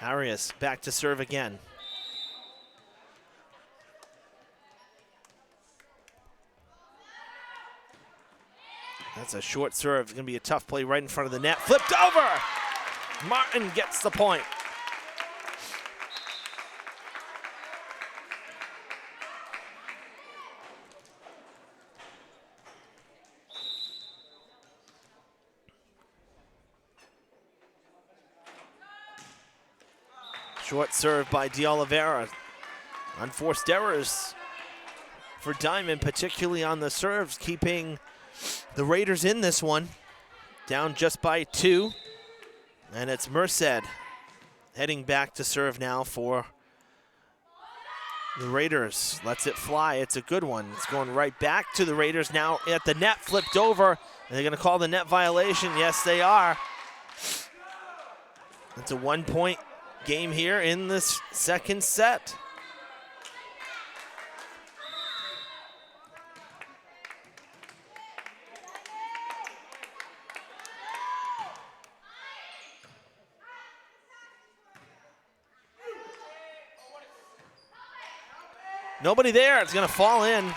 Arias back to serve again. That's a short serve. It's going to be a tough play right in front of the net. Flipped over. Martin gets the point. Short serve by D'Oliveira. Unforced errors for Diamond, particularly on the serves, keeping the Raiders in this one. Down just by 2. And it's Merced heading back to serve now for the Raiders. Lets it fly. It's a good one. It's going right back to the Raiders now at the net, flipped over. Are they going to call the net violation? Yes, they are. It's a 1-point game here in this second set. Nobody there. It's going to fall in.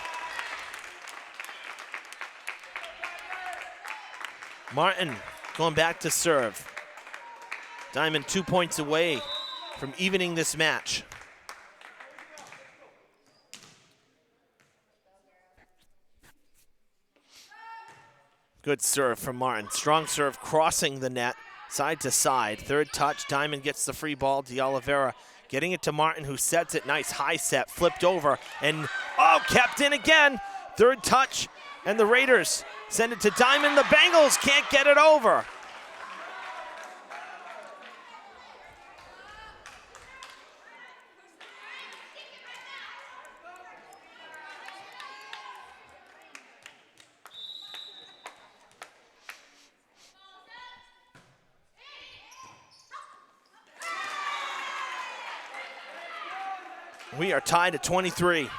Martin going back to serve. Diamond 2 points away from evening this match. Good serve from Martin. Strong serve crossing the net, side to side. Third touch, Diamond gets the free ball. D'Oliveira Getting it to Martin, who sets it. Nice high set, flipped over, and kept in again. Third touch, and the Raiders send it to Diman. The Bengals can't get it over. We are tied at 23.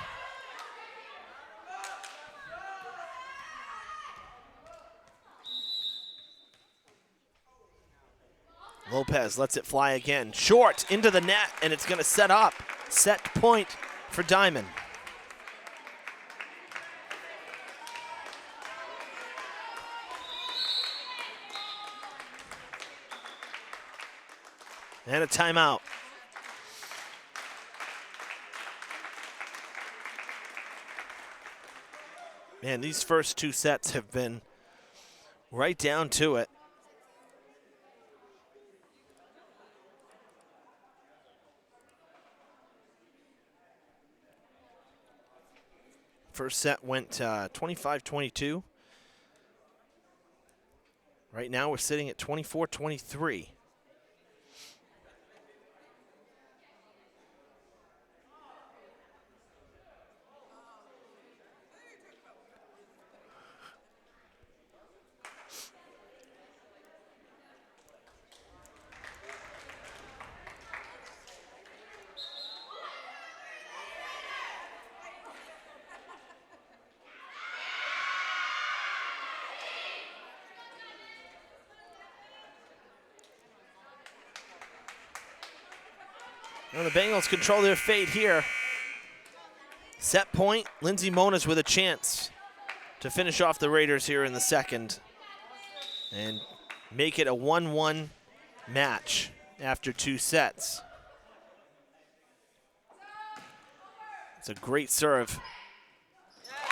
Lopez lets it fly again. Short into the net, and it's going to set up. Set point for Diman. And a timeout. Man, these first two sets have been right down to it. First set went 25-22. Right now we're sitting at 24-23. Well, the Bengals control their fate here. Set point, Lindsey Monas with a chance to finish off the Raiders here in the second and make it a 1-1 match after two sets. It's a great serve.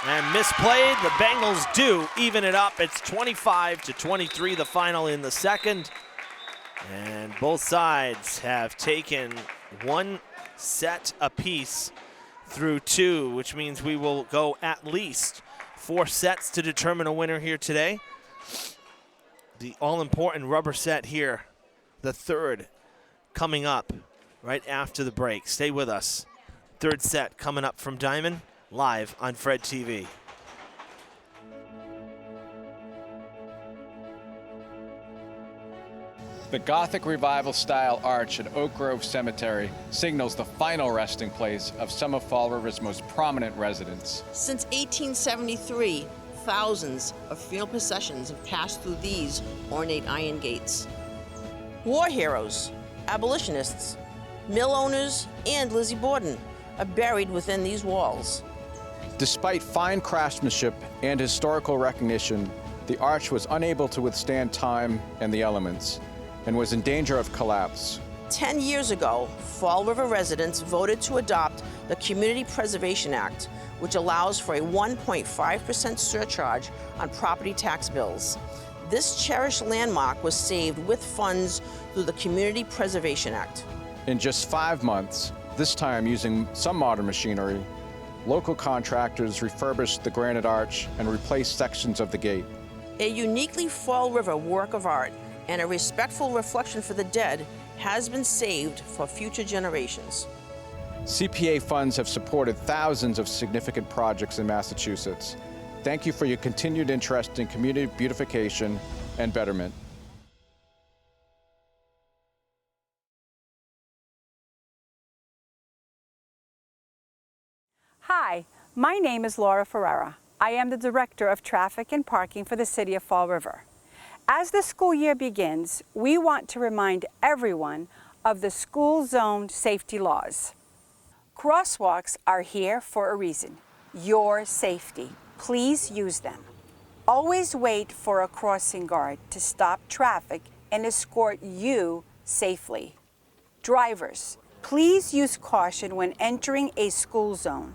And misplayed, the Bengals do even it up. It's 25-23, the final in the second. And both sides have taken one set apiece through two, which means we will go at least 4 sets to determine a winner here today. The all-important rubber set here, the third, coming up right after the break. Stay with us. Third set coming up from Diman, live on Fred TV. The Gothic Revival-style arch at Oak Grove Cemetery signals the final resting place of some of Fall River's most prominent residents. Since 1873, thousands of funeral processions have passed through these ornate iron gates. War heroes, abolitionists, mill owners, and Lizzie Borden are buried within these walls. Despite fine craftsmanship and historical recognition, the arch was unable to withstand time and the elements, and was in danger of collapse. 10 years ago, Fall River residents voted to adopt the Community Preservation Act, which allows for a 1.5% surcharge on property tax bills. This cherished landmark was saved with funds through the Community Preservation Act. In just 5 months, this time using some modern machinery, local contractors refurbished the granite arch and replaced sections of the gate. A uniquely Fall River work of art and a respectful reflection for the dead has been saved for future generations. CPA funds have supported thousands of significant projects in Massachusetts. Thank you for your continued interest in community beautification and betterment. Hi, my name is Laura Ferrera. I am the Director of Traffic and Parking for the City of Fall River. As the school year begins, we want to remind everyone of the school zone safety laws. Crosswalks are here for a reason, your safety. Please use them. Always wait for a crossing guard to stop traffic and escort you safely. Drivers, please use caution when entering a school zone.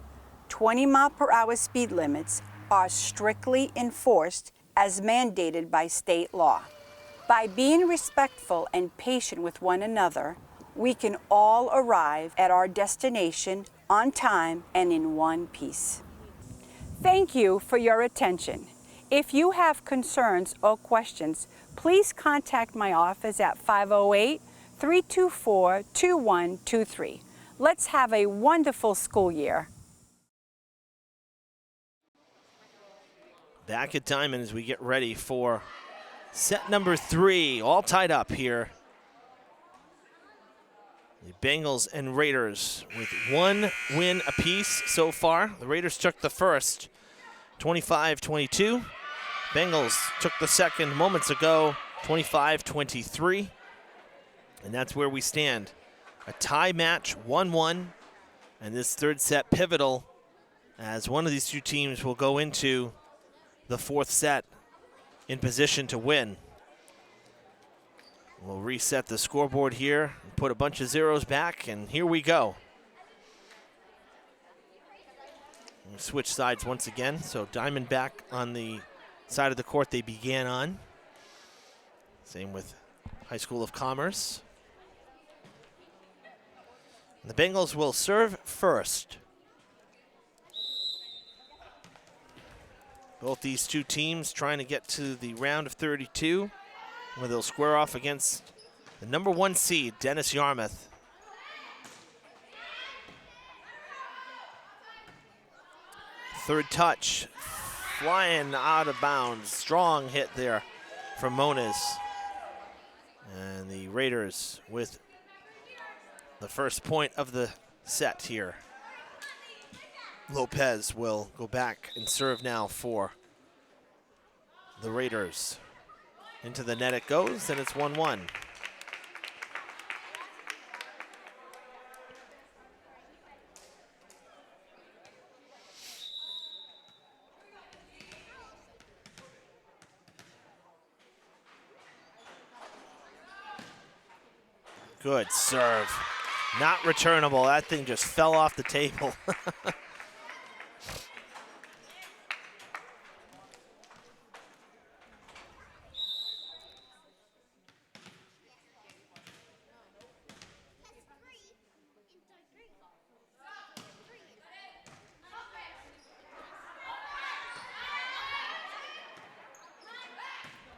20-mile-per-hour speed limits are strictly enforced as mandated by state law. By being respectful and patient with one another, we can all arrive at our destination on time and in one piece. Thank you for your attention. If you have concerns or questions, please contact my office at 508-324-2123. Let's have a wonderful school year. Back at Diman as we get ready for set number 3, all tied up here. The Bengals and Raiders with 1 win apiece so far. The Raiders took the first, 25-22. Bengals took the second moments ago, 25-23. And that's where we stand. A tie match, 1-1. And this third set pivotal as one of these two teams will go into the fourth set in position to win. We'll reset the scoreboard here and put a bunch of zeros back, and here we go. We'll switch sides once again. So Diman back on the side of the court they began on. Same with High School of Commerce. And the Bengals will serve first. Both these two teams trying to get to the round of 32, where they'll square off against the number 1 seed, Dennis Yarmouth. Third touch, flying out of bounds. Strong hit there from Moniz. And the Raiders with the first point of the set here. Lopez will go back and serve now for the Raiders. Into the net it goes, and it's 1-1. Good serve. Not returnable. That thing just fell off the table.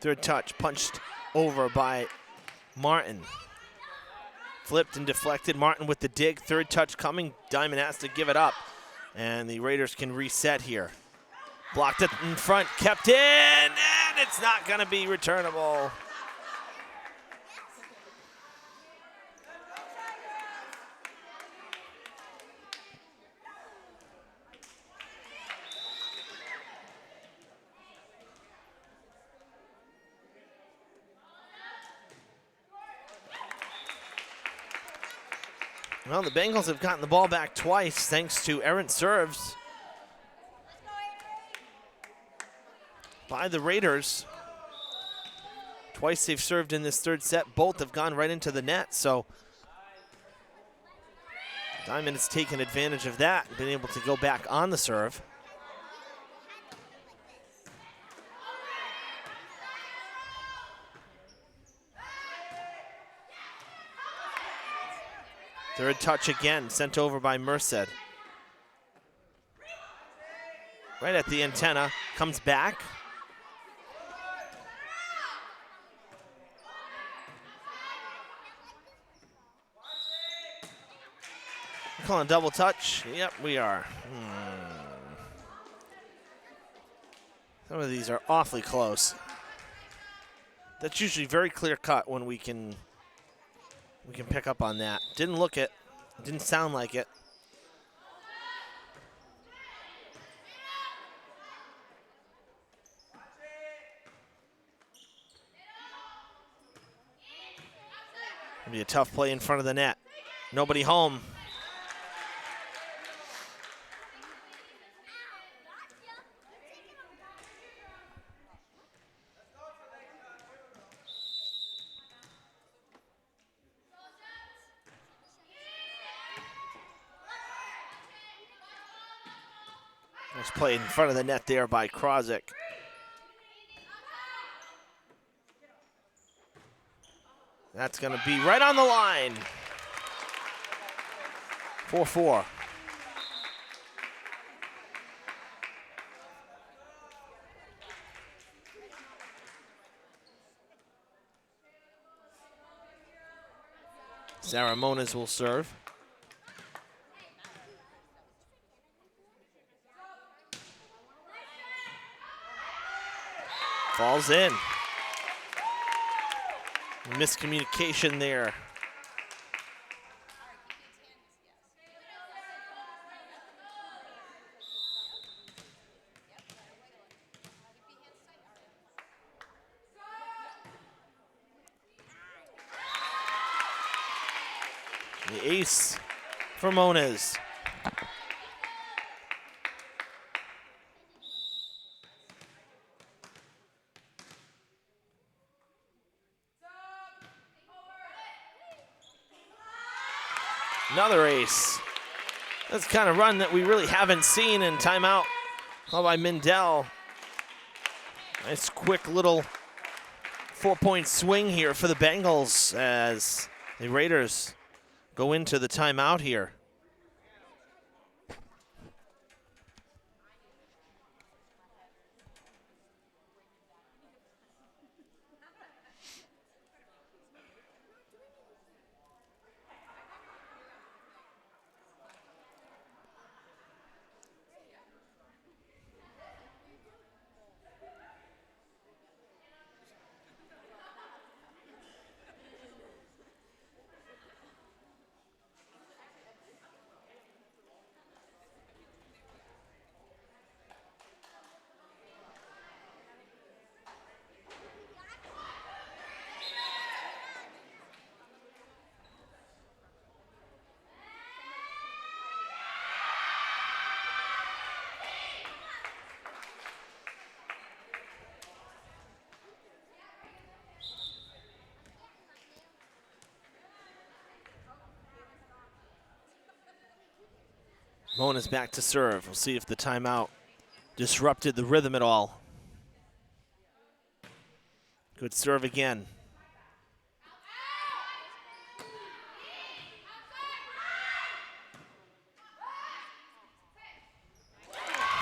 Third touch, punched over by Martin. Flipped and deflected. Martin with the dig. Third touch coming. Diman has to give it up. And the Raiders can reset here. Blocked it in front, kept in, and it's not going to be returnable. Well, the Bengals have gotten the ball back twice thanks to errant serves by the Raiders. Twice they've served in this third set. Both have gone right into the net, so Diman has taken advantage of that and been able to go back on the serve. Third touch again, sent over by Merced. Right at the antenna, comes back. Calling double touch. Yep, we are. Some of these are awfully close. That's usually very clear cut when we can pick up on that. Didn't look it. Didn't sound like it. It'll be a tough play in front of the net. Nobody home. Nice play in front of the net there by Krozik. That's going to be right on the line. 4-4. Sarah Moniz will serve. Falls in. Miscommunication there. The ace for Moniz. Another ace. That's the kind of run that we really haven't seen in timeout. Called by Mindell. Nice quick little 4-point swing here for the Bengals as the Raiders go into the timeout here. Moniz back to serve. We'll see if the timeout disrupted the rhythm at all. Good serve again.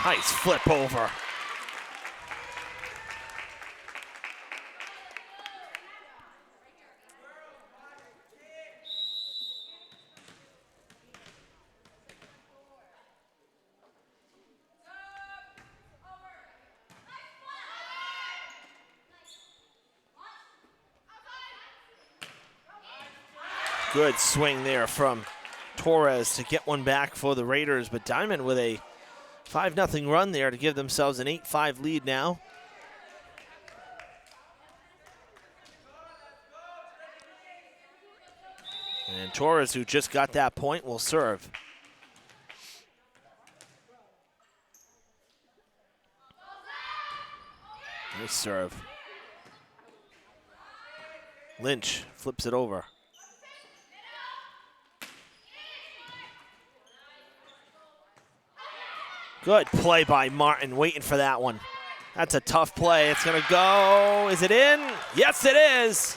Nice flip over. Good swing there from Torres to get one back for the Raiders, but Diman with a 5-0 run there to give themselves an 8-5 lead now. And Torres, who just got that point, will serve. Nice serve. Lynch flips it over. Good play by Martin, waiting for that one. That's a tough play. It's gonna go, is it in? Yes, it is.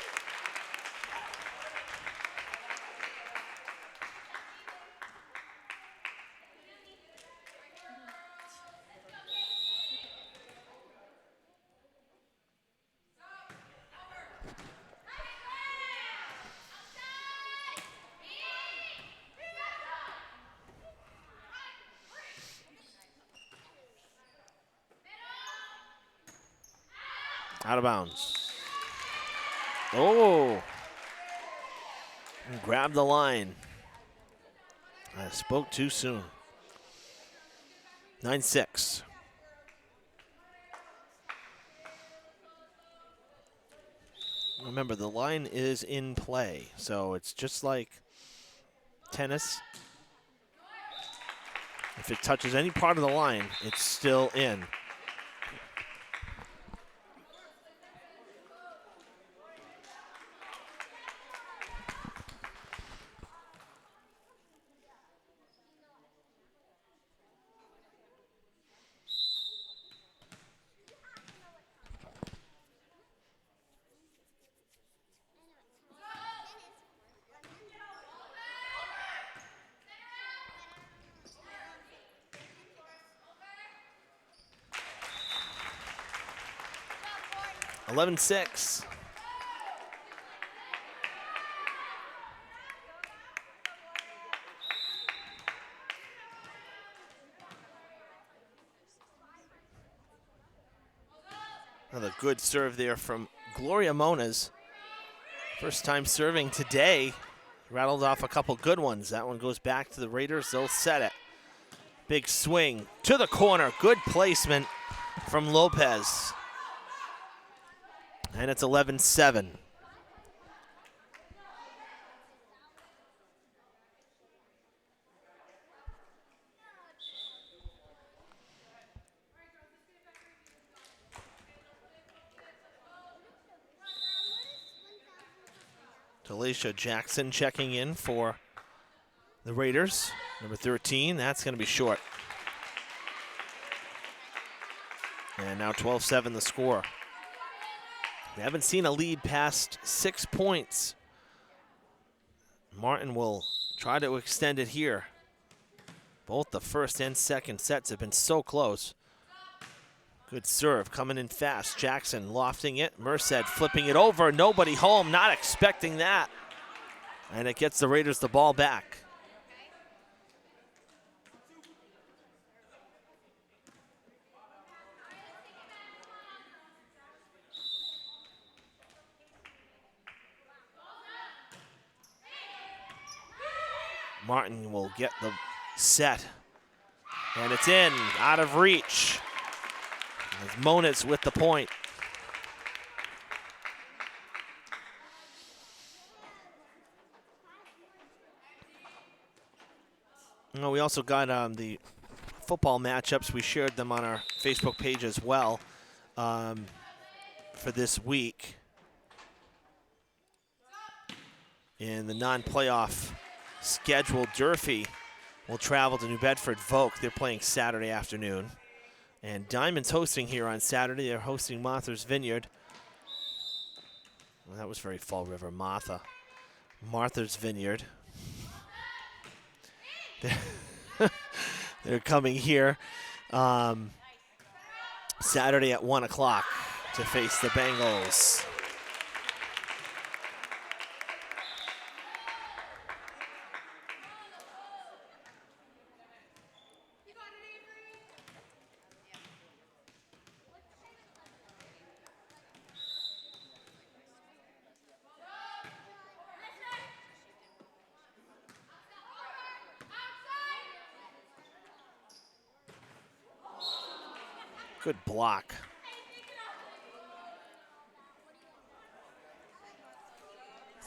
Out of bounds. Oh. And grabbed the line. I spoke too soon. 9-6. Remember, the line is in play, so it's just like tennis. If it touches any part of the line, it's still in. 11-6. Another good serve there from Gloria Moniz. First time serving today. Rattled off a couple good ones. That one goes back to the Raiders. They'll set it. Big swing to the corner. Good placement from Lopez. And it's 11-7. Talisha Jackson checking in for the Raiders. Number 13, that's going to be short. And now 12-7 the score. We haven't seen a lead past 6 points. Martin will try to extend it here. Both the first and second sets have been so close. Good serve, coming in fast. Jackson lofting it. Merced flipping it over. Nobody home, not expecting that. And it gets the Raiders the ball back. Martin will get the set. And it's in, out of reach. As Moniz with the point. Well, we also got the football matchups. We shared them on our Facebook page as well for this week. In the non-playoff schedule, Durfee will travel to New Bedford Voke. They're playing Saturday afternoon. And Diman's hosting here on Saturday. They're hosting Martha's Vineyard. Well, that was very Fall River, Martha's Vineyard. They're coming here Saturday at 1 o'clock to face the Bengals. Good block.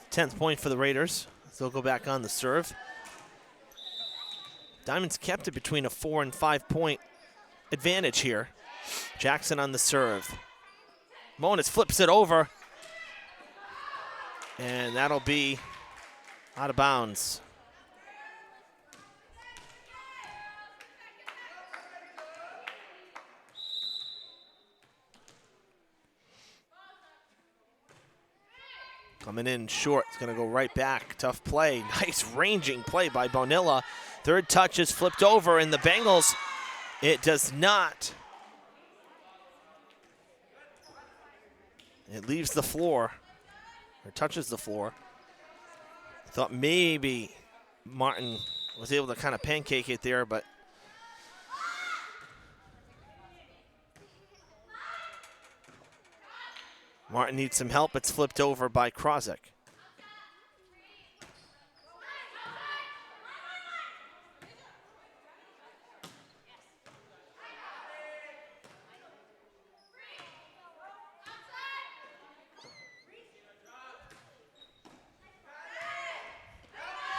Tenth point for the Raiders. They'll go back on the serve. Diamonds kept it between a 4 and 5 point advantage here. Jackson on the serve. Moniz flips it over. And that'll be out of bounds. Coming in short, it's going to go right back. Tough play. Nice ranging play by Bonilla. Third touch is flipped over, and the Bengals, it does not. It leaves the floor, or touches the floor. Thought maybe Martin was able to kind of pancake it there, but Martin needs some help. It's flipped over by Krosick.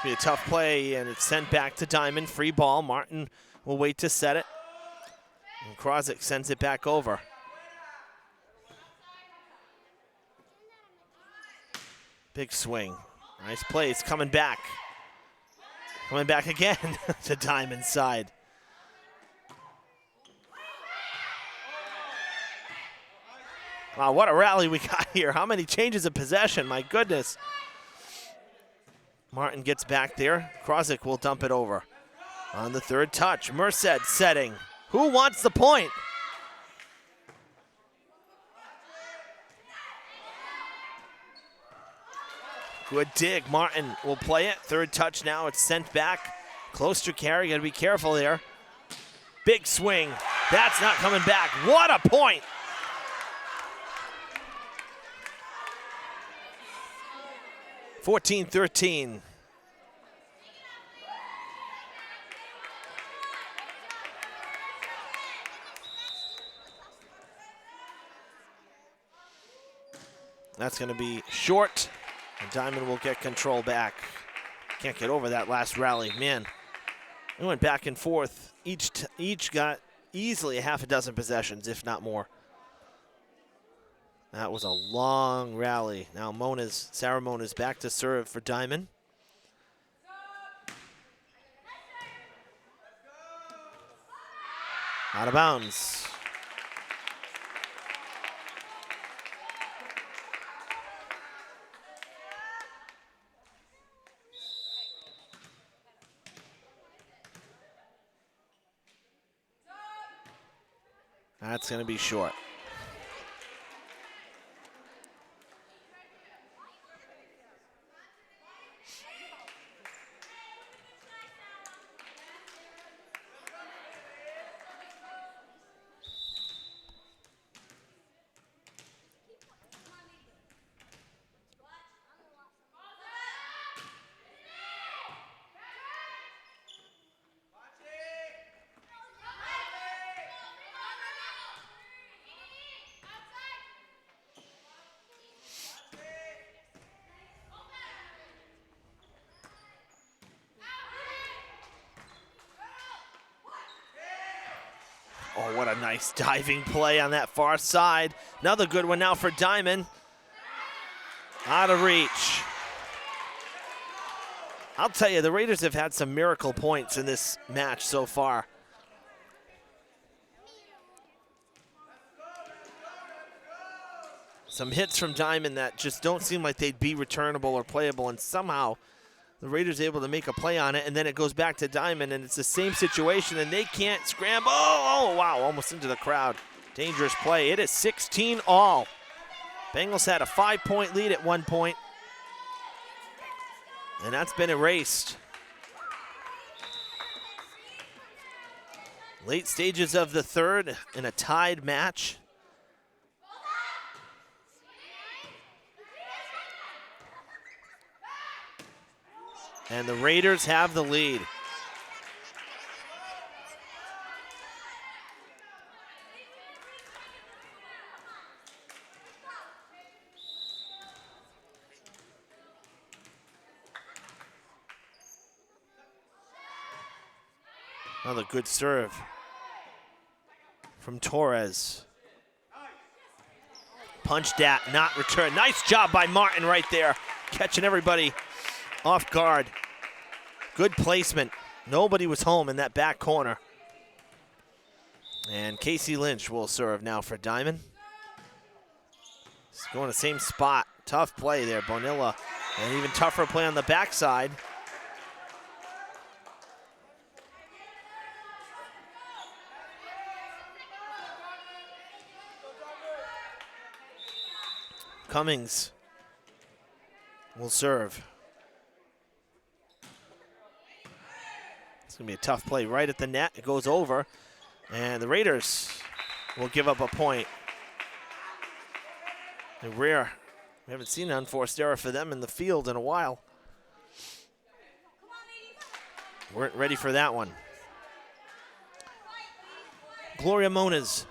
Be a tough play, and it's sent back to Diman. Free ball. Martin will wait to set it. And Krosick sends it back over. Big swing. Nice play. It's coming back. Coming back again to Diman's side. Wow, what a rally we got here. How many changes of possession? My goodness. Martin gets back there. Krosick will dump it over. On the third touch, Merced setting. Who wants the point? Good dig. Martin will play it. Third touch now. It's sent back. Close to carry. Got to be careful there. Big swing. That's not coming back. What a point. (14-13). That's going to be short, and Diman will get control back. Can't get over that last rally. Man, it went back and forth. Each got easily a half a dozen possessions, if not more. That was a long rally. Now Sarah Mona's back to serve for Diman. Out of bounds. That's going to be short. Oh, what a nice diving play on that far side. Another good one now for Diman. Out of reach. I'll tell you, the Raiders have had some miracle points in this match so far. Some hits from Diman that just don't seem like they'd be returnable or playable, and somehow the Raiders able to make a play on it, and then it goes back to Diman, and it's the same situation, and they can't scramble. Oh, wow, almost into the crowd. Dangerous play. It is 16-all. Bengals had a 5-point lead at one point, and that's been erased. Late stages of the third in a tied match. And the Raiders have the lead. Another good serve from Torres. Punched that, not returned. Nice job by Martin right there, catching everybody off guard. Good placement. Nobody was home in that back corner. And Casey Lynch will serve now for Diman. He's going the same spot. Tough play there, Bonilla. And even tougher play on the backside. Cummings will serve. It's going to be a tough play right at the net. It goes over, and the Raiders will give up a point. They're rare. We haven't seen an unforced error for them in the field in a while. Weren't ready for that one. Gloria Moniz.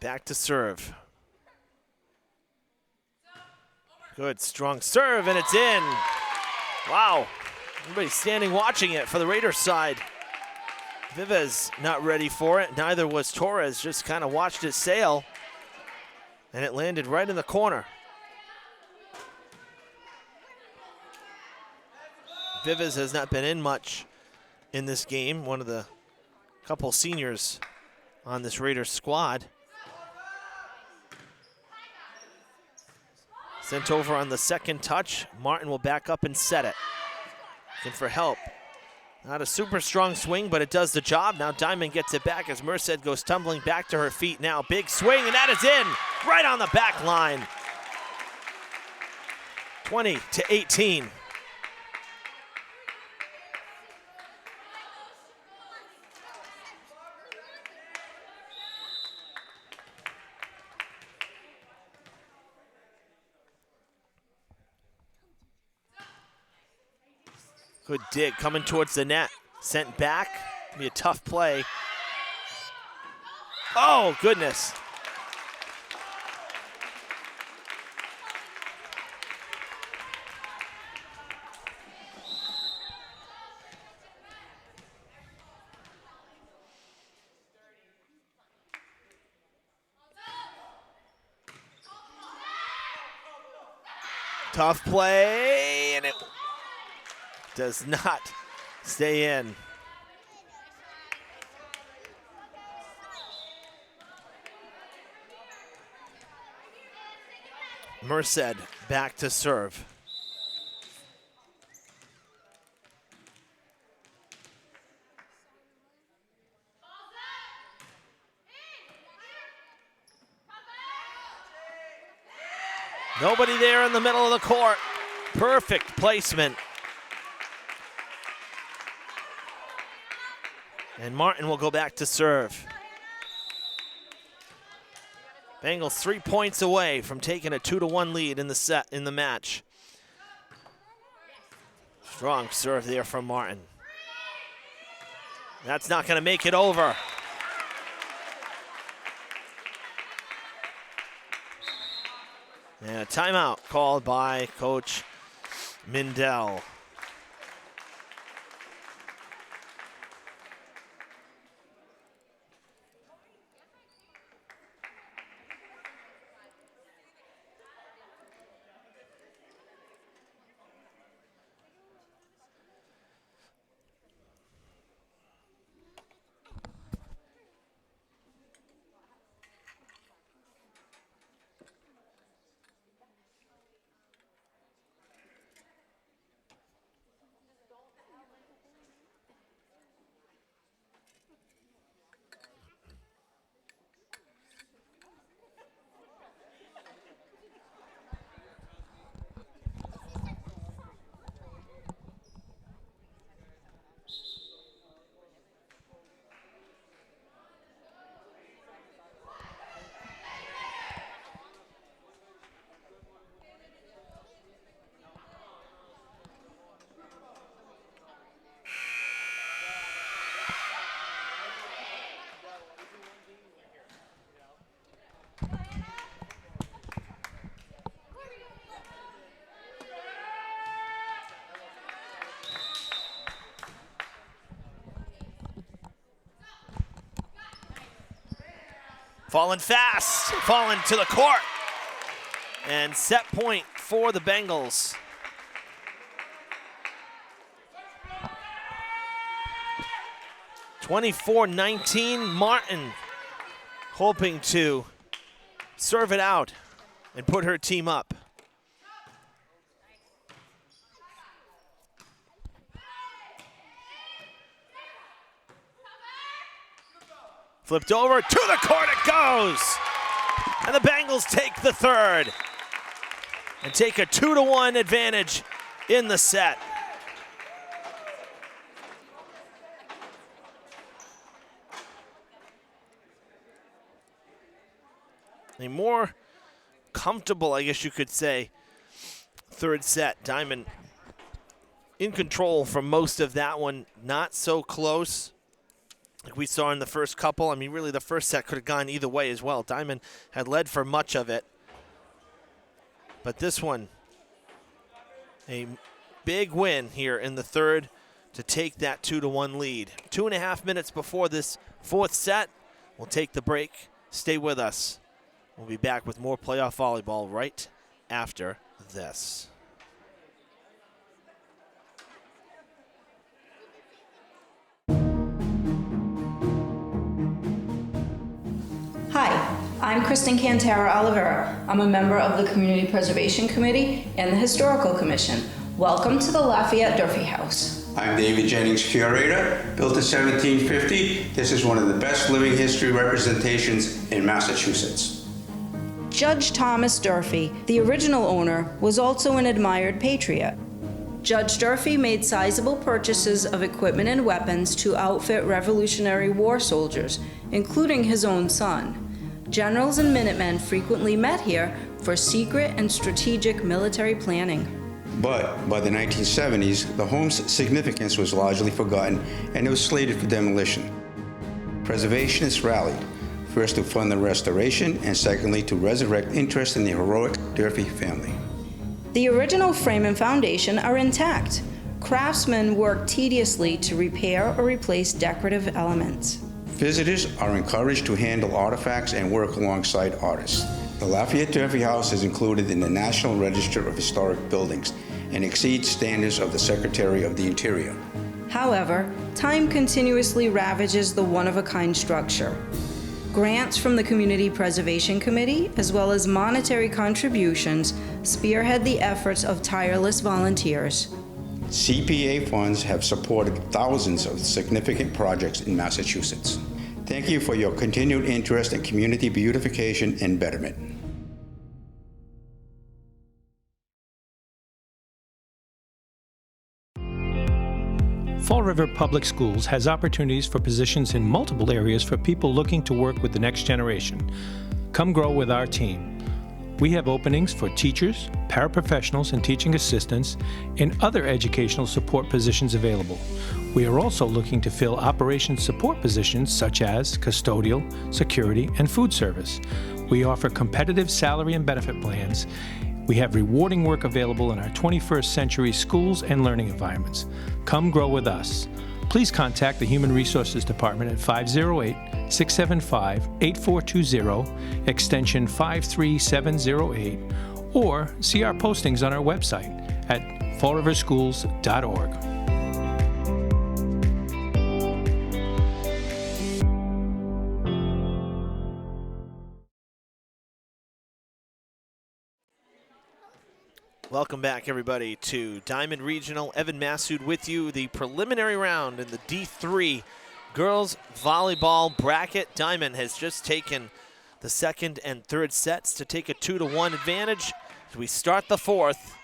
Back to serve. Good, strong serve, and it's in. Wow. Everybody's standing watching it for the Raiders side. Vives not ready for it. Neither was Torres. Just kind of watched it sail. And it landed right in the corner. Vives has not been in much in this game. One of the couple seniors on this Raiders squad. Sent over on the second touch. Martin will back up and set it. Looking for help. Not a super strong swing, but it does the job. Now Diman gets it back as Merced goes tumbling back to her feet now. Big swing, and that is in. right on the back line. 20-18. Good dig coming towards the net. Sent back. Be a tough play. Oh, goodness. Tough play, and it does not stay in. Merced back to serve. Nobody there in the middle of the court. Perfect placement. And Martin will go back to serve. Bengals 3 points away from taking a 2-1 lead in the match. Strong serve there from Martin. That's not going to make it over. And a timeout called by Coach Mindell. Falling fast, falling to the court. And set point for the Bengals. (24-19), Martin hoping to serve it out and put her team up. Flipped over, to the court it goes! And the Bengals take the third and take a 2-1 advantage in the set. A more comfortable, I guess you could say, third set. Diman in control for most of that one, not so close like we saw in the first couple. I mean, really, the first set could have gone either way as well. Diman had led for much of it. But this one, a big win here in the third to take that 2-1 lead. 2.5 minutes before this fourth set. We'll take the break. Stay with us. We'll be back with more playoff volleyball right after this. Hi, I'm Kristen Cantara Oliveira. I'm a member of the Community Preservation Committee and the Historical Commission. Welcome to the Lafayette Durfee House. I'm David Jennings, curator. Built in 1750, this is one of the best living history representations in Massachusetts. Judge Thomas Durfee, the original owner, was also an admired patriot. Judge Durfee made sizable purchases of equipment and weapons to outfit Revolutionary War soldiers, including his own son. Generals and Minutemen frequently met here for secret and strategic military planning. But by the 1970s, the home's significance was largely forgotten and it was slated for demolition. Preservationists rallied, first to fund the restoration and secondly to resurrect interest in the heroic Durfee family. The original frame and foundation are intact. Craftsmen worked tediously to repair or replace decorative elements. Visitors are encouraged to handle artifacts and work alongside artists. The Lafayette Durfee House is included in the National Register of Historic Buildings and exceeds standards of the Secretary of the Interior. However, time continuously ravages the one-of-a-kind structure. Grants from the Community Preservation Committee, as well as monetary contributions, spearhead the efforts of tireless volunteers. CPA funds have supported thousands of significant projects in Massachusetts. Thank you for your continued interest in community beautification and betterment. Fall River Public Schools has opportunities for positions in multiple areas for people looking to work with the next generation. Come grow with our team. We have openings for teachers, paraprofessionals, and teaching assistants, and other educational support positions available. We are also looking to fill operations support positions such as custodial, security, and food service. We offer competitive salary and benefit plans. We have rewarding work available in our 21st century schools and learning environments. Come grow with us. Please contact the Human Resources Department at 508-675-8420, extension 53708, or see our postings on our website at fallriverschools.org. Welcome back, everybody, to Diamond Regional. Evan Massoud with you. The preliminary round in the D3 girls volleyball bracket. Diamond has just taken the second and third sets to take a 2-1 advantage as we start the fourth.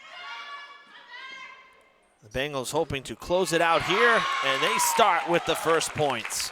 The Bengals hoping to close it out here, and they start with the first points.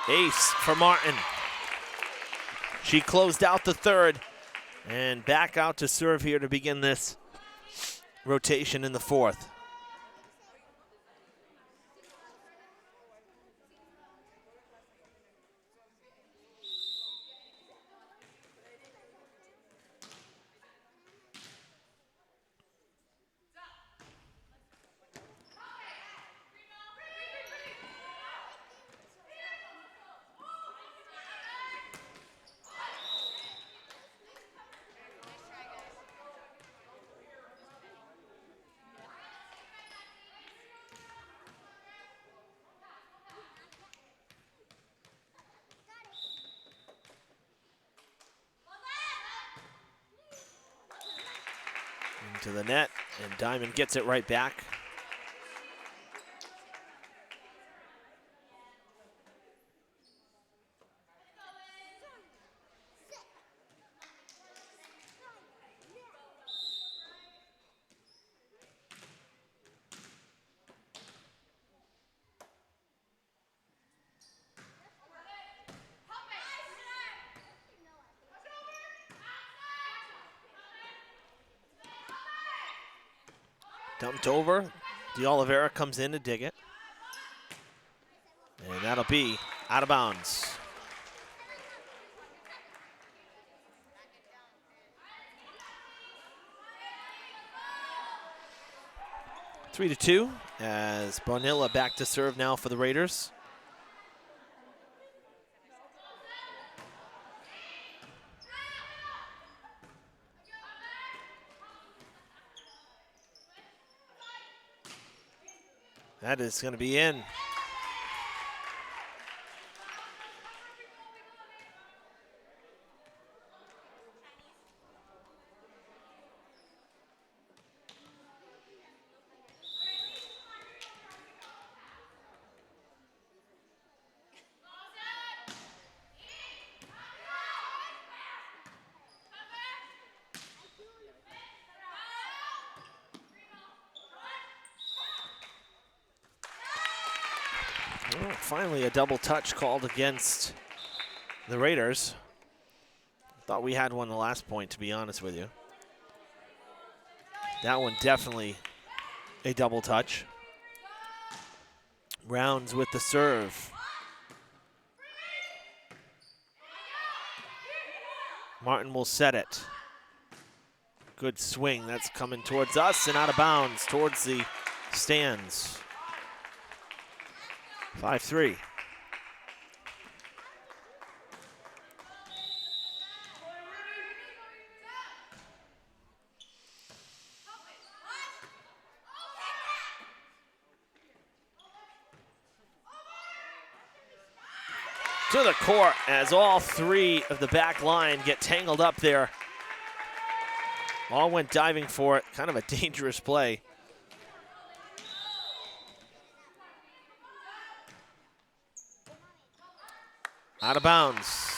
Ace for Martin. She closed out the third and back out to serve here to begin this rotation in the fourth. Into the net, and Diamond gets it right back. Dumped over. De Oliveira comes in to dig it. And that'll be out of bounds. Three to two as Bonilla back to serve now for the Raiders. That is going to be in. Well, finally a double touch called against the Raiders. Thought we had one the last point, to be honest with you. That one definitely a double touch. Rounds with the serve. Martin will set it. Good swing. That's coming towards us and out of bounds towards the stands. 5-3. To the court as all three of the back line get tangled up there. All went diving for it. Kind of a dangerous play. Out of bounds.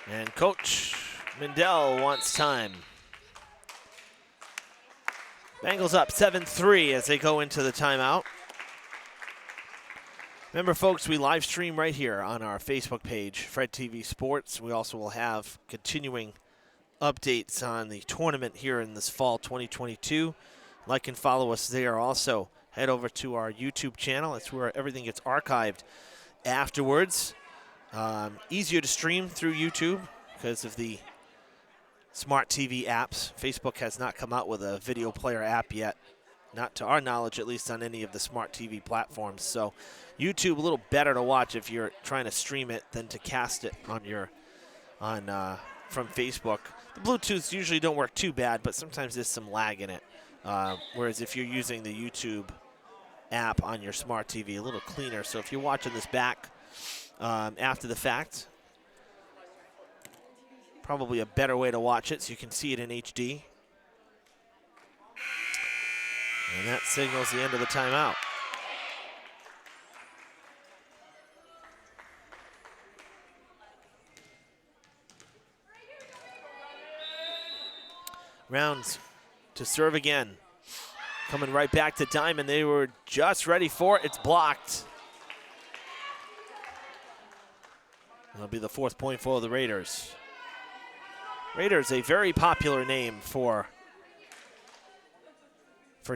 And Coach Mindell wants time. Bengals up 7-3 as they go into the timeout. Remember, folks, we live stream right here on our Facebook page, Fred TV Sports. We also will have continuing updates on the tournament here in this fall 2022. Like and follow us there. Also, head over to our YouTube channel. That's where everything gets archived afterwards. Easier to stream through YouTube because of the smart TV apps. Facebook has not come out with a video player app yet. Not to our knowledge, at least on any of the smart TV platforms. So YouTube a little better to watch if you're trying to stream it than to cast it on from Facebook. The Bluetooths usually don't work too bad, but sometimes there's some lag in it. Whereas if you're using the YouTube app on your smart TV, a little cleaner. So if you're watching this back after the fact, probably a better way to watch it so you can see it in HD. And that signals the end of the timeout. Rounds to serve again. Coming right back to Diman. They were just ready for it. It's blocked. That'll be the 4th point for the Raiders. Raiders, a very popular name for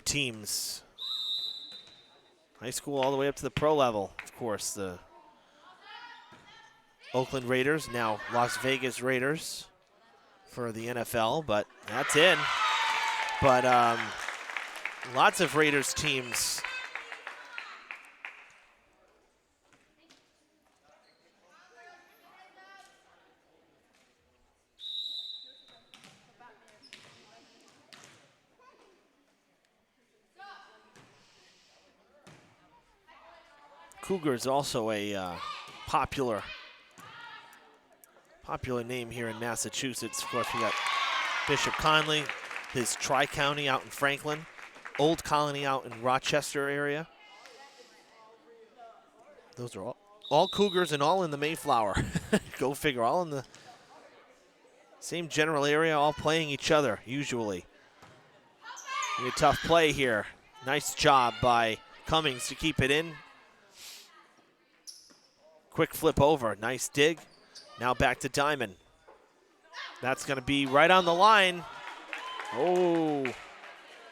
teams. High school all the way up to the pro level. Of course, the Oakland Raiders, now Las Vegas Raiders for the NFL, but that's in. But lots of Raiders teams Cougar's also a popular name here in Massachusetts. Of course, we got Bishop Conley, his Tri-County out in Franklin, Old Colony out in Rochester area. Those are all Cougars and all in the Mayflower. Go figure, all in the same general area, all playing each other, usually. A tough play here. Nice job by Cummings to keep it in. Quick flip over, nice dig. Now back to Diman. That's going to be right on the line. Oh,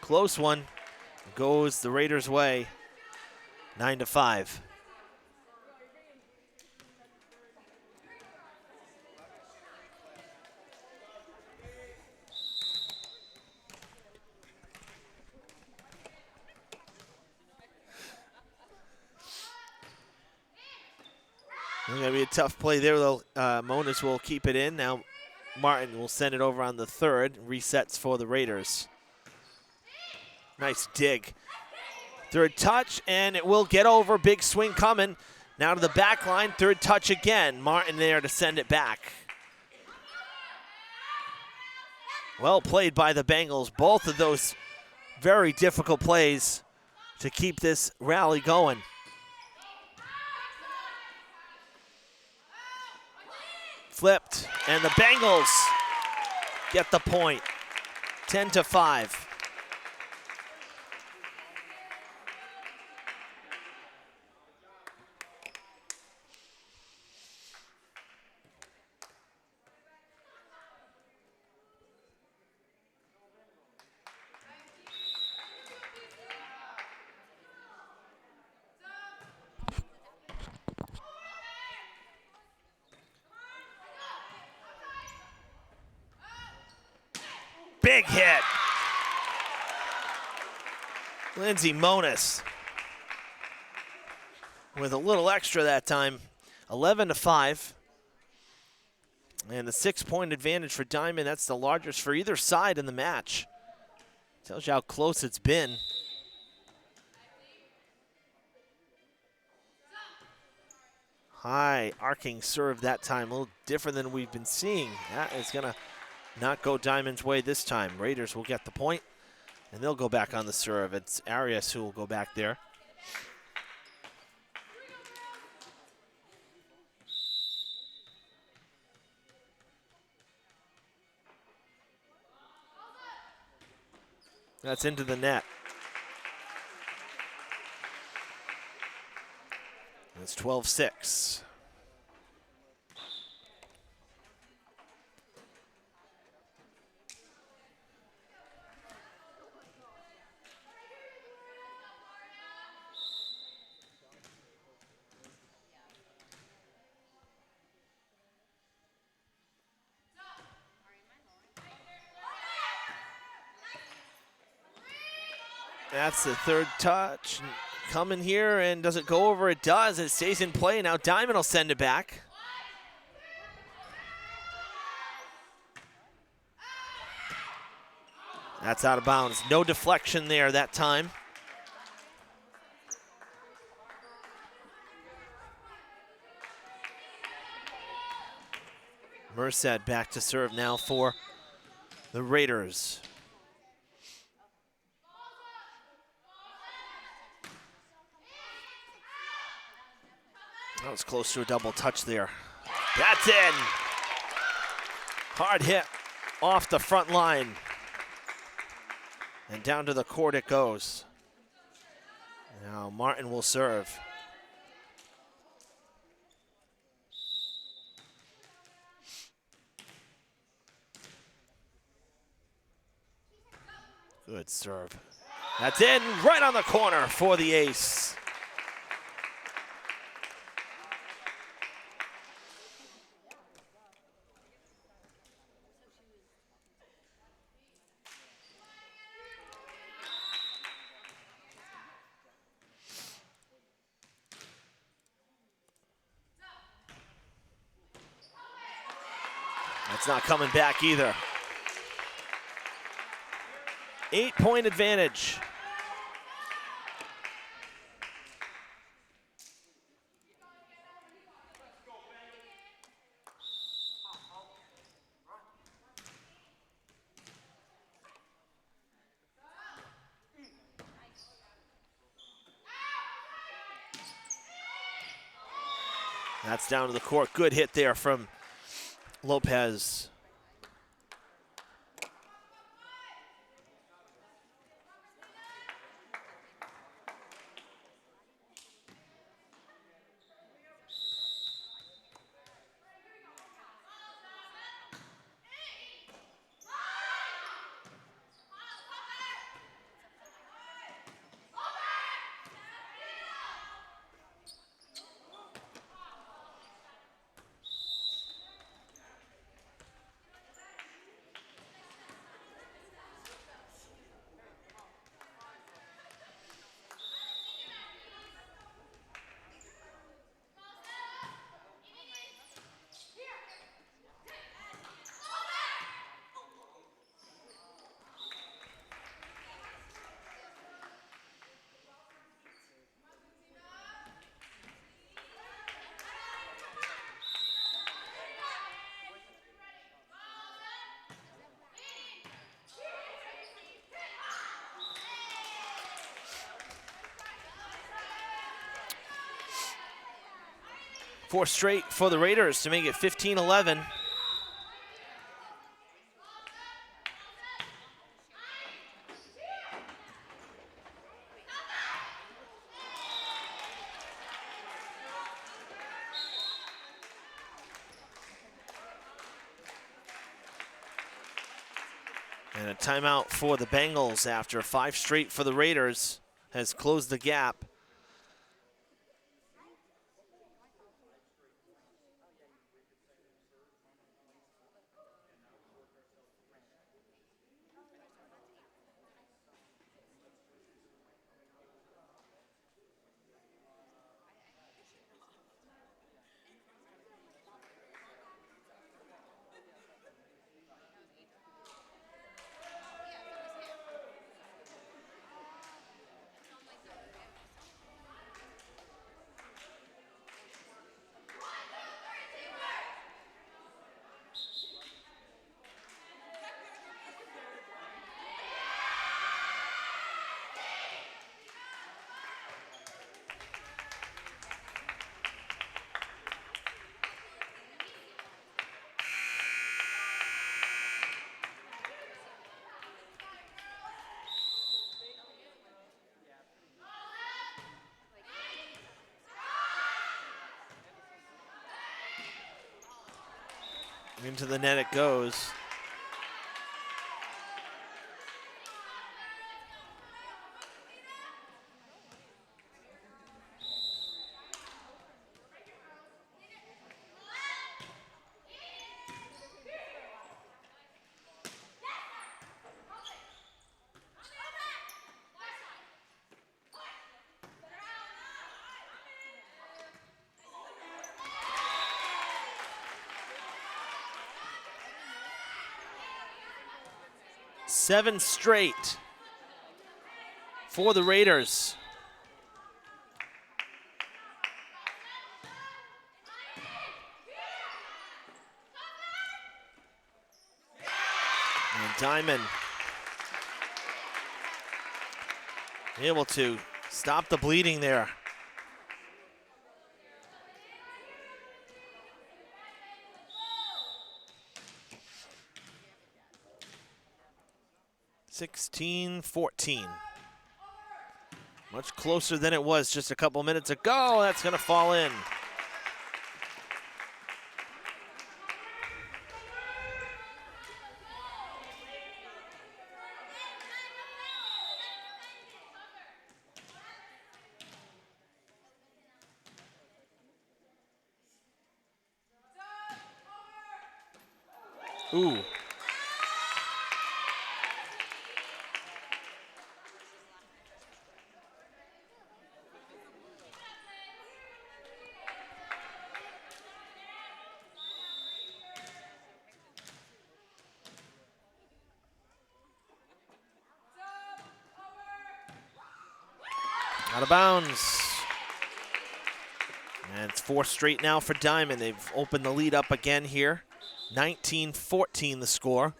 close one. Goes the Raiders' way, 9-5. It's going to be a tough play there, though. Monas will keep it in. Now Martin will send it over on the 3rd. Resets for the Raiders. Nice dig. Third touch, and it will get over. Big swing coming. Now to the back line. Third touch again. Martin there to send it back. Well played by the Bengals. Both of those very difficult plays to keep this rally going. Flipped, and the Bengals get the point. 10-5. Big hit. Lindsay Monis with a little extra that time. 11-5. And the 6-point advantage for Diman. That's the largest for either side in the match. Tells you how close it's been. High arcing serve that time. A little different than we've been seeing. That is going to not go Diman's way this time. Raiders will get the point, and they'll go back on the serve. It's Arias who will go back there. That's into the net. It's 12-6. That's the third touch. Coming here, and does it go over? It does. It stays in play. Now Diman will send it back. That's out of bounds. No deflection there that time. Merced back to serve now for the Raiders. That was close to a double touch there. That's in. Hard hit off the front line. And down to the court it goes. Now Martin will serve. Good serve. That's in, right on the corner for the ace. That's not coming back either. 8-point advantage. That's down to the court. Good hit there from Lopez. 4 straight for the Raiders to make it 15-11. And a timeout for the Bengals after 5 straight for the Raiders has closed the gap. Into the net it goes. Seven straight for the Raiders. And Diman able to stop the bleeding there. (16-14). Much closer than it was just a couple minutes ago. That's going to fall in. Ooh. Out of bounds. And it's 4 straight now for Diman. They've opened the lead up again here. 19-14 the score.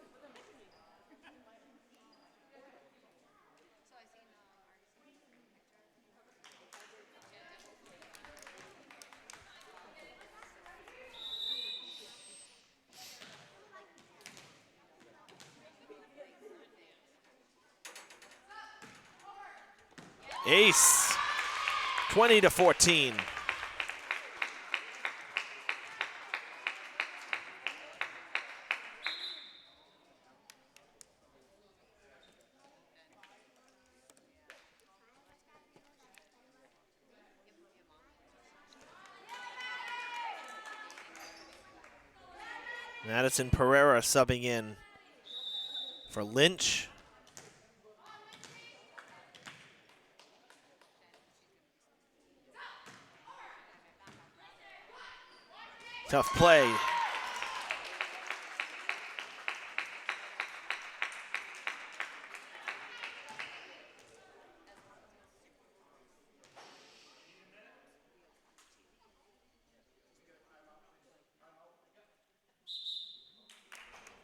Ace, 20-14. Madison Pereira subbing in for Lynch. Tough play.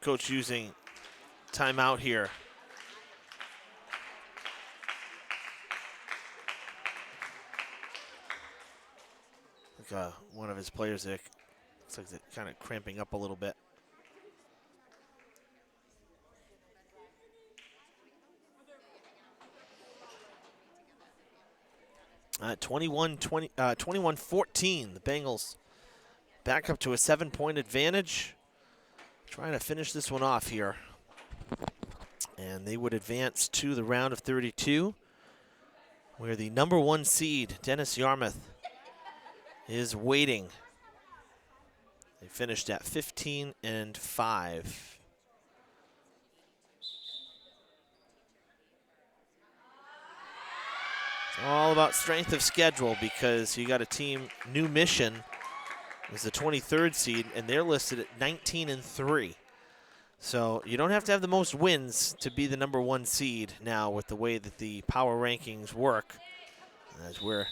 Coach using timeout here. one of his players there looks like they're kind of cramping up a little bit. 21-14, the Bengals back up to a 7-point advantage. Trying to finish this one off here. And they would advance to the round of 32, where the number 1 seed, Dennis Yarmouth, is waiting. They finished at 15-5. It's all about strength of schedule because you got a team, New Mission is the 23rd seed, and they're listed at 19-3. So you don't have to have the most wins to be the number 1 seed now with the way that the power rankings work. As we're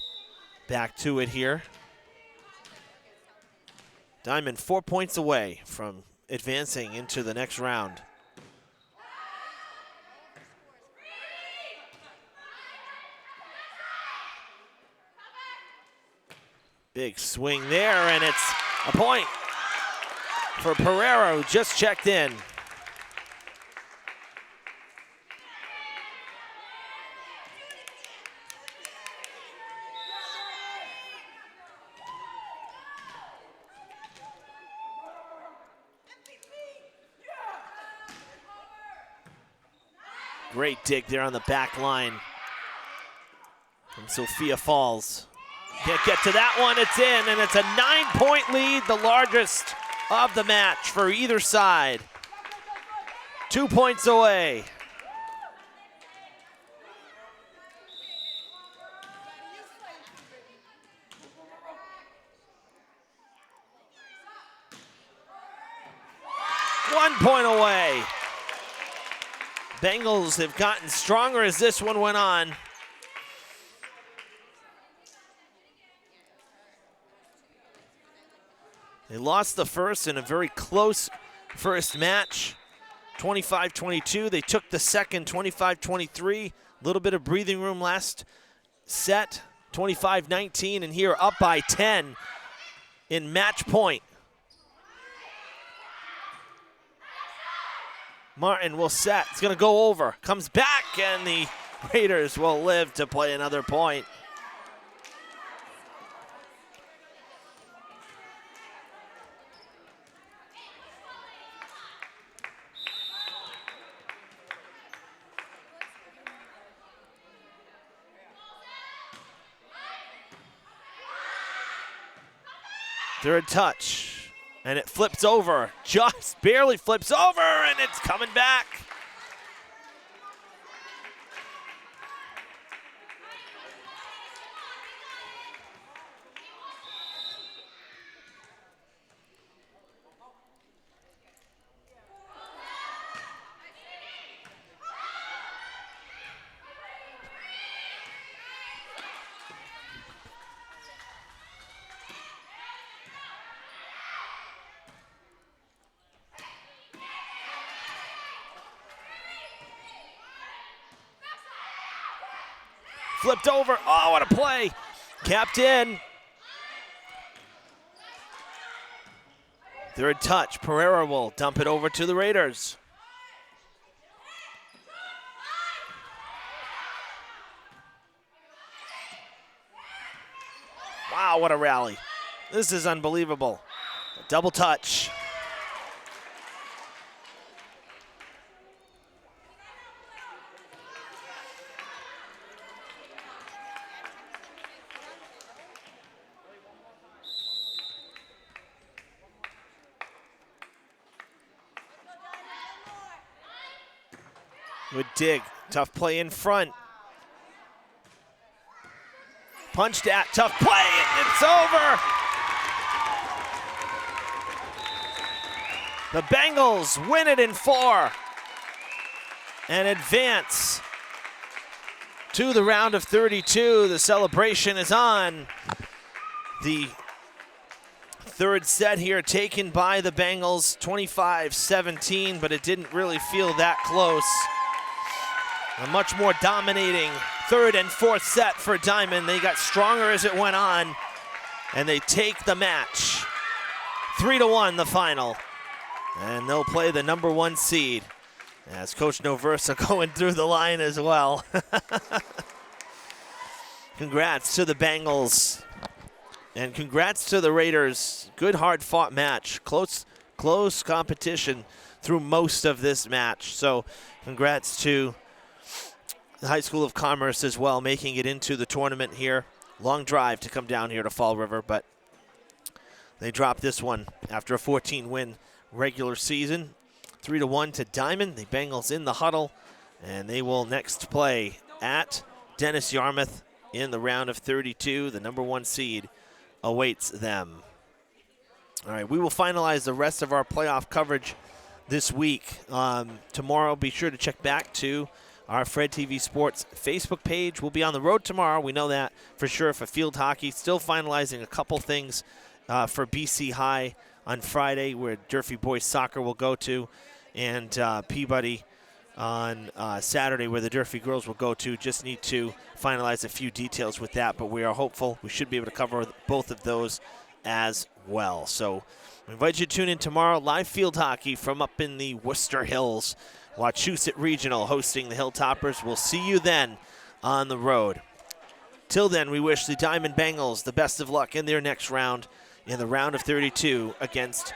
back to it here. Diman 4 points away from advancing into the next round. Big swing there, and it's a point for Pereira, who just checked in. Great dig there on the back line from Sophia Falls. Can't get to that one, it's in, and it's a 9-point lead, the largest of the match for either side. 2 points away. One point away. Bengals have gotten stronger as this one went on. They lost the first in a very close first match, 25-22. They took the second, 25-23. A little bit of breathing room last set, 25-19, and here up by 10 in match point. Martin will set. It's going to go over. Comes back, and the Raiders will live to play another point. Third touch, and it flips over, just barely flips over, and it's coming back. Flipped over. Oh, what a play. Capped in. Third touch. Pereira will dump it over to the Raiders. Wow, what a rally. This is unbelievable. A double touch. Good dig, tough play in front. Punched at, tough play, and it's over. The Bengals win it in 4 and advance to the round of 32. The celebration is on. The third set here taken by the Bengals, 25-17, but it didn't really feel that close. A much more dominating third and fourth set for Diman. They got stronger as it went on. and they take the match. 3-1 the final. And they'll play the number 1 seed. As Coach Noversa going through the line as well. Congrats to the Bengals. And congrats to the Raiders. Good, hard-fought match. Close competition through most of this match. So congrats to the High School of Commerce as well, making it into the tournament here. Long drive to come down here to Fall River, but they dropped this one after a 14-win regular season. 3-1 to Diman. The Bengals in the huddle, and they will next play at Dennis Yarmouth in the round of 32. The number 1 seed awaits them. All right, we will finalize the rest of our playoff coverage this week. Tomorrow, be sure to check back to our Fred TV Sports Facebook page. We'll be on the road tomorrow. We know that for sure for field hockey. Still finalizing a couple things for BC High on Friday, where Durfee Boys Soccer will go to, and Peabody on Saturday, where the Durfee girls will go to. Just need to finalize a few details with that, but we are hopeful we should be able to cover both of those as well. So we invite you to tune in tomorrow. Live field hockey from up in the Worcester Hills. Wachusett Regional hosting the Hilltoppers. We'll see you then on the road. Till then, we wish the Diman Bengals the best of luck in their next round, in the round of 32 against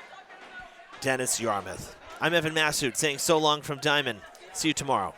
Dennis Yarmouth. I'm Evan Massoud saying so long from Diman. See you tomorrow.